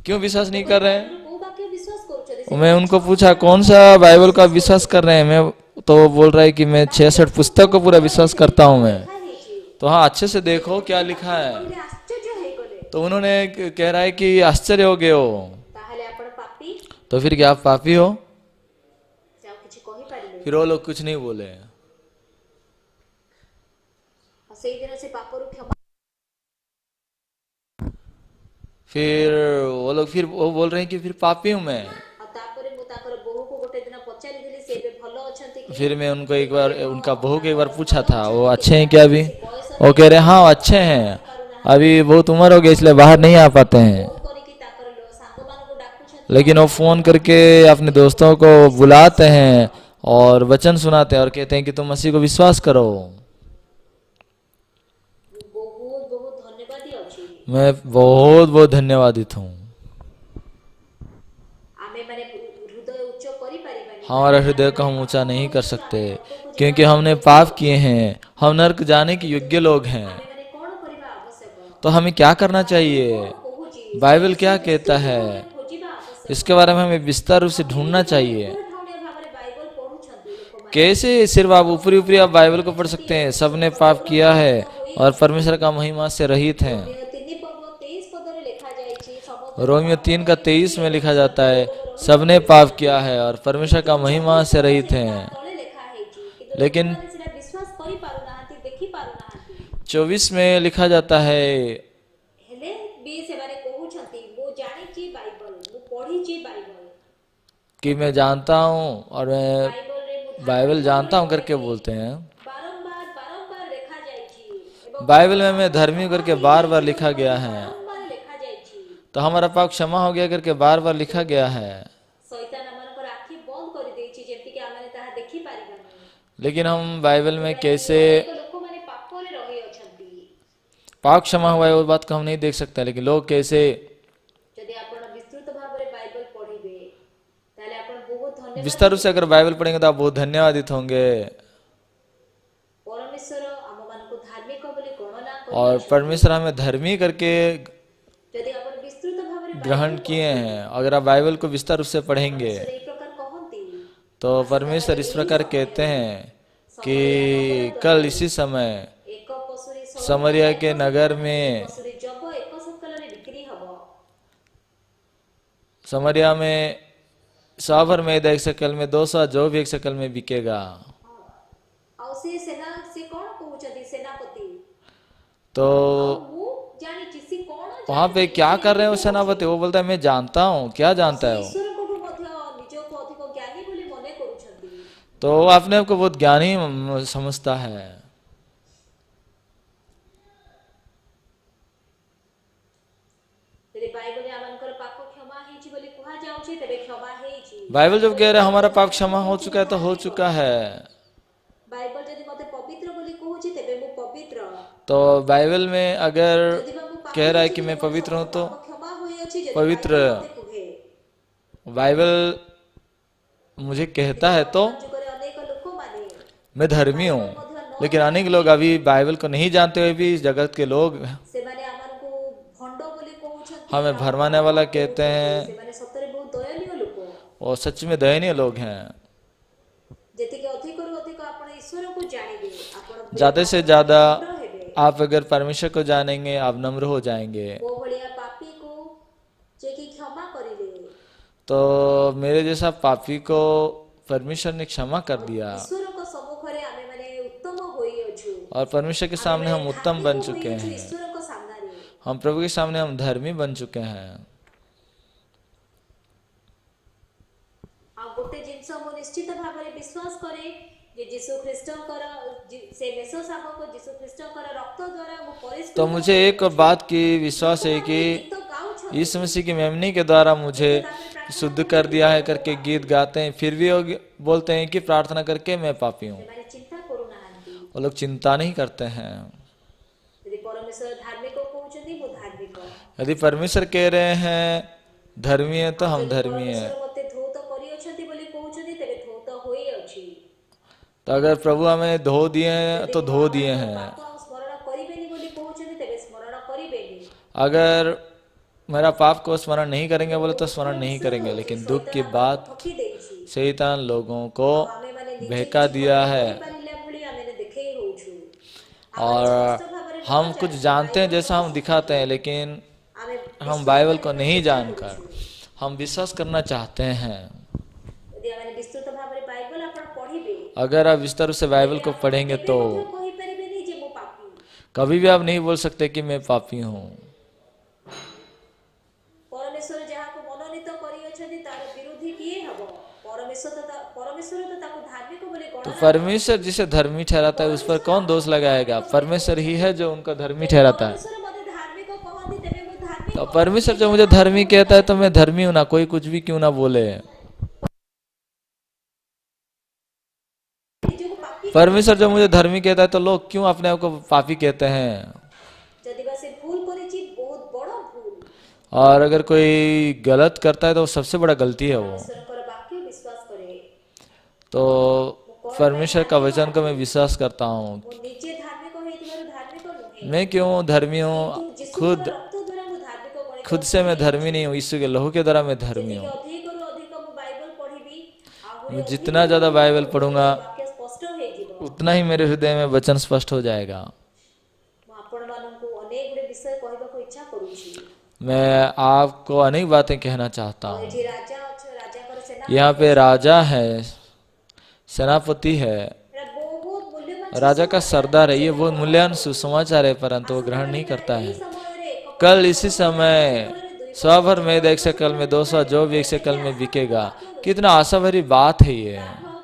क्यों विश्वास नहीं कर रहे हैं? କୋଉ ବାକ୍ୟ ବିଶ୍ୱାସ କରୁଛନ୍ତି मैं उनको पूछा कौन सा बाइबल का विश्वास कर रहे हैं। मैं तो वो बोल रहा है कि मैं 66 पुस्तक को पूरा विश्वास करता हूँ मैं। ଲେଖା ହେଇଛି तो हाँ अच्छे से देखो क्या लिखा है। କହିଲେ ଆଶ୍ଚର୍ଯ୍ୟ ହେଇଗଲେ तो उन्होंने कह रहा है कि आश्चर्य हो गए हो, ତାହେଲେ ଆପଣ ପାପୀ तो फिर क्या आप पापी हो? ସେ ଆଉ କିଛି କହିପାରିଲେ फिर वो लोग कुछ नहीं बोले। ଆଉ ସେଇଦିନ ସେ ପାପରୁ କ୍ଷମା फिर वो लोग फिर वो बोल रहे हैं कि फिर पापी हूँ मैं। ଆଉ ତାପରେ ମୁଁ ତାଙ୍କର ବୋହୂକୁ ଗୋଟେ ଦିନ ପଚାରିଥିଲି ସେ ଏବେ ଭଲ ଅଛନ୍ତି କି फिर मैं उनको एक बार, उनका बहू को एक बार पूछा था, वो अच्छे हैं क्या अभी? वो कह रहे हैं हाँ अच्छे हैं, अभी बहुत उम्र हो गई इसलिए बाहर नहीं आ पाते हैं। ଫୋନ୍ କରିକି ତାଙ୍କର ସାଙ୍ଗମାନଙ୍କୁ ଡାକୁଛନ୍ତି लेकिन वो फोन करके अपने दोस्तों को बुलाते हैं और वचन सुनाते हैं और कहते हैं कि तुम मसीह को विश्वास करो। ମୁଁ ବହୁତ ବହୁତ ଧନ୍ୟବାଦୀ ଅଛି मैं बहुत बहुत धन्यवादित हूँ। ଆମେ ମାନେ ହୃଦୟ ଉଚ୍ଚ କରିପାରିବାନି हमारा हृदय को हम ऊंचा नहीं कर सकते, क्योंकि हमने पाप किए हैं। हम नरक जाने के योग्य लोग हैं। ଆମେ ମାନେ କଣ କରିବା ଆବଶ୍ୟକ तो हमें क्या करना चाहिए? କହୁଛି बाइबल क्या कहता है? ଖୋଜିବା ଆବଶ୍ୟକ इसके बारे में हमें विस्तार रूप से ढूंढना चाहिए। ଠାଉଣିଆ ଭାବରେ ବାଇବଲ ପଢୁଛନ୍ତି ଲୋକମାନେ कैसे सिर्फ आप ऊपरी ऊपरी आप बाइबल को पढ़ सकते हैं? सबने पाप किया है और परमेश्वर का महिमा से रहित हैं। 3 पर्व 23 पदରେ ଲେଖା ଯାଇଛି ସମସ୍ତ रोमियो 3 का 23 में लिखा जाता है, सबने पाप किया है और परमेश्वर का महिमा से रहित हैं। ତଳେ ଲେଖା ହେଇଛି କିନ୍ତୁ लेकिन ଲୋକମାନେ ସେଟା ବିଶ୍ୱାସ କରିପାରୁନାହାନ୍ତି ଦେଖି ପାରୁନାହାନ୍ତି 24 में लिखा जाता है ହେଲେ ବି ସେମାନେ କହୁଛନ୍ତି ମୁଁ ଜାଣିଛି ବାଇବଲ ମୁଁ ପଢିଛି ବାଇବଲ कि मैं जानता हूँ और मैं ବାଇବଲରେ ମୁଁ बाइबल जानता हूँ करके बोलते हैं। ବାରମ୍ବାର ବାରମ୍ବାର ଲେଖା ଯାଇଛି ଏବଂ बाइबल में मैं धर्मी करके बार बार लिखा गया है, ବାରମ୍ବାର ଲେଖା ଯାଇଛି तो हमारा पाप क्षमा हो गया करके बार बार लिखा गया है। ଶୈତାନ ଆମମାନଙ୍କର ଆଖି ବନ୍ଦ କରିଦେଇଛି ଯେମିତିକି ଆମେ ତାହା ଦେଖିପାରିବାନି लेकिन हम बाइबल में कैसे ଲୋକମାନେ ପାପରେ ରହିଅଛନ୍ତି पाप क्षमा हुआ है वो बात को हम नहीं देख सकते, लेकिन लोग कैसे ଯଦି ଆପଣ ବିସ୍ତୃତ ଭାବରେ ବାଇବଲ ପଢିବେ ତାହେଲେ ଆପଣ ବହୁତ ଧନ୍ୟବାଦ विस्तार रूप से अगर बाइबल पढ़ेंगे तो आप बहुत धन्यवादित होंगे। ପରମେଶ୍ୱର ଆମମାନଙ୍କୁ ଧାର୍ମିକ ବୋଲି ଗଣନା और କରିଅଛନ୍ତି। परमेश्वर हमें धर्मी करके ଯଦି ଆପଣ ବିସ୍ତୃତ ଭାବରେ ग्रहण किए हैं। अगर आप बाइबल को विस्तार रूप से पढ़ेंगे ପରମେଶ୍ୱର ଏଇ ପ୍ରକାର କହନ୍ତି तो परमेश्वर इस प्रकार कहते हैं कि कल इसी समय ଏକ ପଶୁରୀ समरिया के नगर में, ପଶୁରୀ ଜବ ଏକ ସକାଳରେ ବିକ୍ରି ହବ। समरिया में 100 भर मैदा 1 शकल में, 200 जो भी 1 शकल में बिकेगा। ଆଉ ସେ ସେନା ସେ କଣ କହୁଛନ୍ତି ସେନାପତି? तो ମୁଁ ଜାଣିଛି ସେ କଣ वहां पे क्या कर रहे हैं वो सेनापति? वो बोलता है मैं जानता हूँ। क्या जानता है वो? ଈଶ୍ୱରଙ୍କଠୁ ମଧ୍ୟ ନିଜକୁ ଅଧିକ ଜ୍ଞାନୀ ବୋଲି ମନେ କରୁଛନ୍ତି। तो वो अपने आप को बहुत ज्ञानी समझता है। ଯଦି ବାଇବଲରେ ଆମଙ୍କର ପାପ କ୍ଷମା ହେଇଛି ବୋଲି କୁହାଯାଉଛି ତେବେ କ୍ଷମା ହେଇଛି। बाइबल जब कह रहे हैं हमारा पाप क्षमा हो चुका है तो हो चुका है। ବାଇବଲ ଯଦି ମୋତେ ପବିତ୍ର ବୋଲି କହୁଛି ତେବେ ମୁଁ ପବିତ୍ର। तो बाइबल में अगर ଯଦି ବା ମୁଁ ପାପୀ कह रहा है ଅଛି, कि मैं ତେବେ ମୋର पवित्र हूँ ସବୁ तो ପାପ କ୍ଷମା ହୋଇଅଛି। ଯଦି पवित्र ବାଇବଲ ମୋତେ କୁହେ बाइबल मुझे कहता है तो ଯୁଗରେ ଅନେକ ଲୋକମାନେ मैं धर्मी हूँ। लेकिन अनेक लोग अभी बाइबल को नहीं जानते हुए भी इस जगत के लोग ସେମାନେ ଆମକୁ ଭଣ୍ଡ ବୋଲି କହୁଛନ୍ତି। हमें भरमाने वाला कहते हैं ସେମାନେ ସତରେ ବହୁତ ଦୟନୀୟ ଲୋକ। और सच में दयनीय लोग हैं। ଯେତିକି ଅଧିକରୁ ଅଧିକ ଆପଣ ଈଶ୍ୱରଙ୍କୁ ଜାଣିବେ ଆପଣ ज्यादा से ज्यादा ନମ୍ର ହେବେ। आप अगर परमेश्वर को जानेंगे आप नम्र हो जाएंगे। ମୋ ଭଳିଆ ପାପୀକୁ ଯେ କି କ୍ଷମା କରିଲେ तो मेरे जैसा पापी को परमेश्वर ने क्षमा कर दिया ଈଶ୍ୱରଙ୍କ ସମ୍ମୁଖରେ ଆମେମାନେ ଉତ୍ତମ ହୋଇଅଛୁ। और परमेश्वर के सामने हम उत्तम बन चुके हैं। ଈଶ୍ୱରଙ୍କ ସାମ୍ନାରେ हम प्रभु के सामने हम धर्मी बन चुके हैं। ଆଉ ଗୋଟେ ଜିନିଷ ମୁଁ ନିଶ୍ଚିତ ଭାବରେ ବିଶ୍ୱାସ କରେ ଯେ ଯୀଶୁ ଖ୍ରୀଷ୍ଟଙ୍କର ସେ ମେଷ ଶାବକ ଯୀଶୁ ଖ୍ରୀଷ୍ଟଙ୍କର ରକ୍ତ ଦ୍ୱାରା ମୁଁ ପରିଷ୍କାର। तो मुझे एक बात की विश्वास है कि ଗୀତ ଗାଉଛନ୍ତି यीशु मसीह की मेमनी के द्वारा मुझे शुद्ध कर दिया है करके गीत गाते हैं, फिर भी वो बोलते हैं कि प्रार्थना करके मैं पापी हूँ। ସେମାନେ ଚିନ୍ତା କରୁନାହାନ୍ତି। वो लोग चिंता नहीं करते हैं। ଯଦି ପରମେଶ୍ୱର ଧାର୍ମିକ କହୁଛନ୍ତି ମୁଁ ଧାର୍ମିକ। यदि परमेश्वर कह रहे हैं धर्मी है तो हम धर्मी हैं। ପରମେଶ୍ୱର ମୋତେ ଧୌତ କରିଅଛନ୍ତି ବୋଲି କହୁଛନ୍ତି ତେବେ ଧୌତ ହୋଇଅଛି। तो अगर प्रभु हमें धो दिए हैं तो धो दिए हैं। ପାପ ଆଉ ସ୍ମରଣ କରିବେନି ବୋଲି କହୁଛନ୍ତି ତେବେ ସ୍ମରଣ କରିବେନି। अगर मेरा पाप को स्मरण नहीं करेंगे बोले तो स्मरण नहीं करेंगे। लेकिन दुख की बात ଠକି ଦେଇଛି। शैतान लोगों को ଆମେମାନେ ନିଜେ बहका दिया है କରିପାରିଲା ଭଳି ଆମେ ଦେଖେଇ ହଉଛୁ। और हम कुछ जानते हैं जैसा हम दिखाते हैं, लेकिन ଆମେ हम बाइबल को नहीं जानकर हम विश्वास करना चाहते हैं। ଯଦି ଆମେ ବିସ୍ତୃତ ଭାବରେ ବାଇବଲ ଆପଣ ପଢିବେ अगर आप विस्तार से बाइबल को पढ़ेंगे तो କେବେ ମଧ୍ୟ କହିପାରିବେନି ଯେ ମୁଁ ପାପୀ। कभी भी आप नहीं बोल सकते कि मैं पापी हूँ। ପରମେଶ୍ୱର ଯାହାକୁ ମନୋନୀତ କରିଅଛନ୍ତି ତାର ବିରୋଧୀ କିଏ ହେବ? ପରମେଶ୍ୱର ତ ତାକୁ ଧାର୍ମିକ ବୋଲି तो ଗଣନା। परमेश्वर जिसे धर्मी ठहराता है उस पर कौन दोष लगाएगा? परमेश्वर ही है जो उनका धर्मी ठहराता है। ପରମେଶ୍ୱର ମୋତେ ଧାର୍ମିକ କହନ୍ତି ତେବେ ମୁଁ ଧାର୍ମିକ। तो परमेश्वर जब मुझे धर्मी कहता है तो मैं धर्मी हूं ना, कोई कुछ भी क्यों ना बोले। ନିଜକୁ ପାପୀ परमेश्वर जब मुझे धर्मी कहता है तो लोग क्यों अपने आप को पापी कहते हैं। ଯଦି ବା ସେ ଭୁଲ କରିଛି ବହୁତ ବଡ଼ ଭୁଲ। और अगर कोई गलत करता है तो सबसे बड़ा गलती है वो। ଈଶ୍ୱରଙ୍କର ବାକ୍ୟ ବିଶ୍ୱାସ କରେ। तो परमेश्वर का वचन को मैं विश्वास करता हूँ। ମୁଁ ନିଜେ ଧାର୍ମିକ ହେଇଥିବାରୁ ଧାର୍ମିକ ନୁହେଁ। मैं क्यों धर्मी हूँ? ଯୀଶୁଙ୍କର खुद ରକ୍ତ ଦ୍ୱାରା ମୁଁ ଧାର୍ମିକ ଗଣିତ खुद से मैं धर्मी नहीं हूँ, यीशु के लहू के द्वारा मैं धर्मी ଯେତିକି हूँ। ଅଧିକରୁ ଅଧିକ ମୁଁ ବାଇବଲ ପଢିବି ଆହୁରି मैं जितना ज्यादा बाइबल पढ़ूंगा ବାକ୍ୟ ସ୍ପଷ୍ଟ ହେଇଯିବ। उतना ही मेरे हृदय में वचन स्पष्ट हो जाएगा। ମୁଁ ଆପଣମାନଙ୍କୁ ଅନେକ ଗୁଡ଼ିଏ ବିଷୟ କହିବାକୁ ଇଚ୍ଛା କରୁଛି। मैं आपको अनेक बातें कहना चाहता ଆଉ हूँ। ଏଠି ରାଜା ଅଛି, ରାଜାଙ୍କର ସେନା यहाँ पे राजा है, सेनापति है, ଏଟା ବହୁତ ମୂଲ୍ୟବାନ। राजा का सरदार है। ये बहुत मूल्यवान सुसमाचार है, परंतु वो ग्रहण नहीं करता है। ଏହି ସମୟରେ ଏକ कल इसी समय 100 भर मैदा 1 शकल में, 200 जो भी 1 शकल में बिकेगा। कितना आशा भरी बात है ये।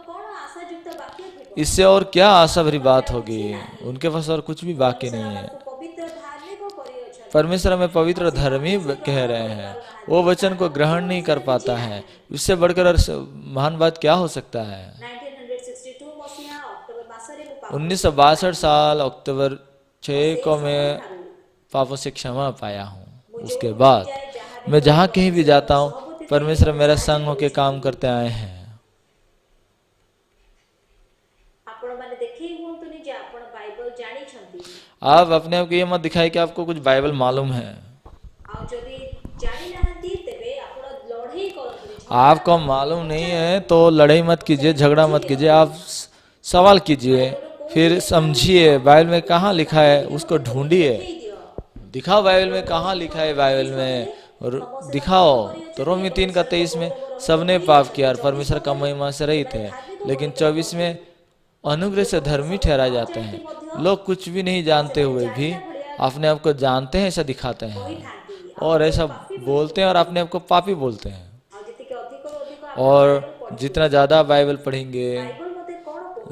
କଣ ଆଶାଯୁକ୍ତ ବାକ୍ୟ ଥିବ? इससे और क्या आशा भरी बात होगी? उनके पास और कुछ भी बाकी नहीं है। ଆମକୁ ପବିତ୍ର ଧାର୍ମିକ କରିଅଛନ୍ତି। परमेश्वर हमें पवित्र धर्मी कह रहे हैं। वो वचन को ग्रहण नहीं कर पाता है। इससे बढ़कर और महान बात क्या हो सकता है? 1962 ମସିହା ଅକ୍ଟୋବର ମାସରେ ମୁଁ 1962 साल अक्टूबर 6 को मैं पापों से क्षमा पाया हूँ। उसके बाद मैं जहाँ कहीं भी जाता हूँ, परमेश्वर मेरा संग होके काम करते आए हैं। आप अपने आप को ये मत दिखाए कि आपको कुछ बाइबल मालूम है। आपको मालूम नहीं है तो लड़ाई मत कीजिए, झगड़ा मत कीजिए, आप सवाल कीजिए, फिर समझिए बाइबल में कहाँ लिखा है, उसको ढूंढिए, दिखाओ बाइबल में कहाँ लिखा है। बाइबल में दिखाओ तो रोमी 3:23 में सबने पाप किया और परमेश्वर का महिमा से रहित है, लेकिन 24 में अनुग्रह से धर्मी ठहराए जाते हैं। लोग कुछ भी नहीं जानते हुए भी अपने आप को जानते हैं ऐसा दिखाते हैं और ऐसा बोलते हैं और अपने आप को पापी बोलते हैं। और जितना ज़्यादा बाइबल पढ़ेंगे,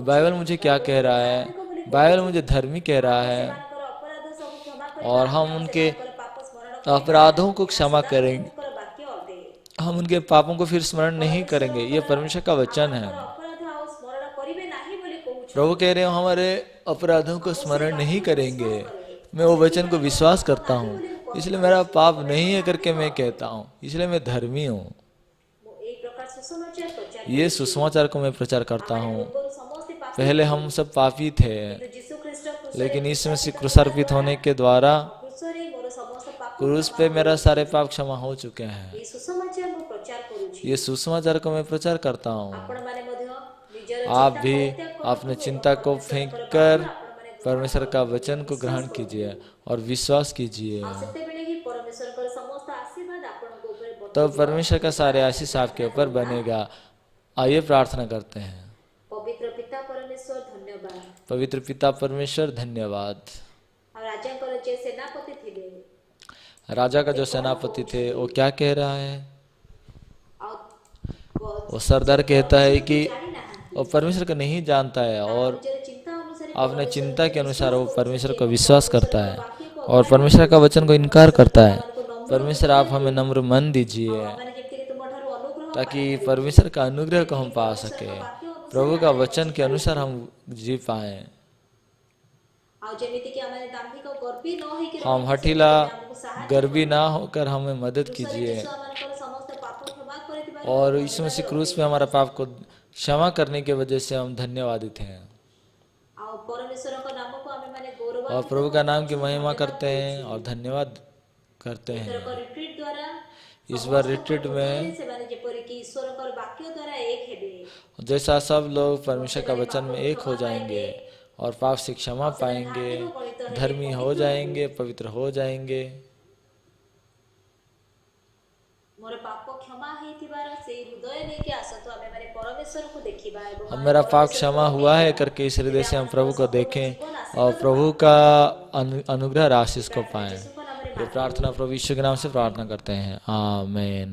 बाइबल मुझे क्या कह रहा है, बाइबल मुझे धर्मी कह रहा है, और हम उनके अपराधों को क्षमा करेंगे, हम उनके पापों को फिर स्मरण नहीं करेंगे। ये परमेश्वर का वचन है। प्रभु कह रहे हो हमारे अपराधों को स्मरण नहीं करेंगे। मैं वो वचन को विश्वास करता हूँ, इसलिए मेरा पाप नहीं है करके मैं कहता हूँ, इसलिए मैं धर्मी हूँ। ये सुसमाचार को मैं प्रचार करता हूँ। पहले हम सब पापी थे, लेकिन यीशु मसीह क्रूसार्पित होने के द्वारा क्रूस पे मेरा सारे पाप क्षमा हो चुके हैं। ये सुसमाचार को मैं प्रचार करता हूँ। आप भी अपने चिंता को फेंक कर परमेश्वर का वचन को ग्रहण कीजिए और विश्वास कीजिए, तो परमेश्वर का सारे आशीष आपके ऊपर बनेगा। आइए प्रार्थना करते हैं। पवित्र पिता परमेश्वर धन्यवाद। पवित्र पिता परमेश्वर धन्यवाद। राजा का जो सेनापति थे वो क्या कह रहा है? वो सरदार कहता है कि वो परमेश्वर को नहीं जानता है और अपने चिंता के अनुसार वो परमेश्वर को विश्वास करता है और परमेश्वर का वचन को इनकार करता है। परमेश्वर आप हमें नम्र मन दीजिए ताकि परमेश्वर का अनुग्रह को हम पा सके, प्रभु का वचन के अनुसार हम जी पाए। हम हठीला गर्वी ना होकर हमें मदद कीजिए और यीशु मसीह क्रूस पे हमारा पाप को क्षमा करने की वजह से हम धन्यवादित हैं और प्रभु का नाम की महिमा करते हैं और धन्यवाद करते हैं। इस बार रिट्रीट में जैसा सब लोग परमेश्वर का वचन में एक हो जाएंगे और पाप से क्षमा पाएंगे, धर्मी हो जाएंगे, पवित्र हो जाएंगे। अब मेरा पाप क्षमा हुआ है करके इस हृदय से हम प्रभु को देखें और प्रभु का अनुग्रह आशीष को पाएं। ये प्रार्थना प्रभु यीशु के नाम से प्रार्थना करते हैं, आमीन।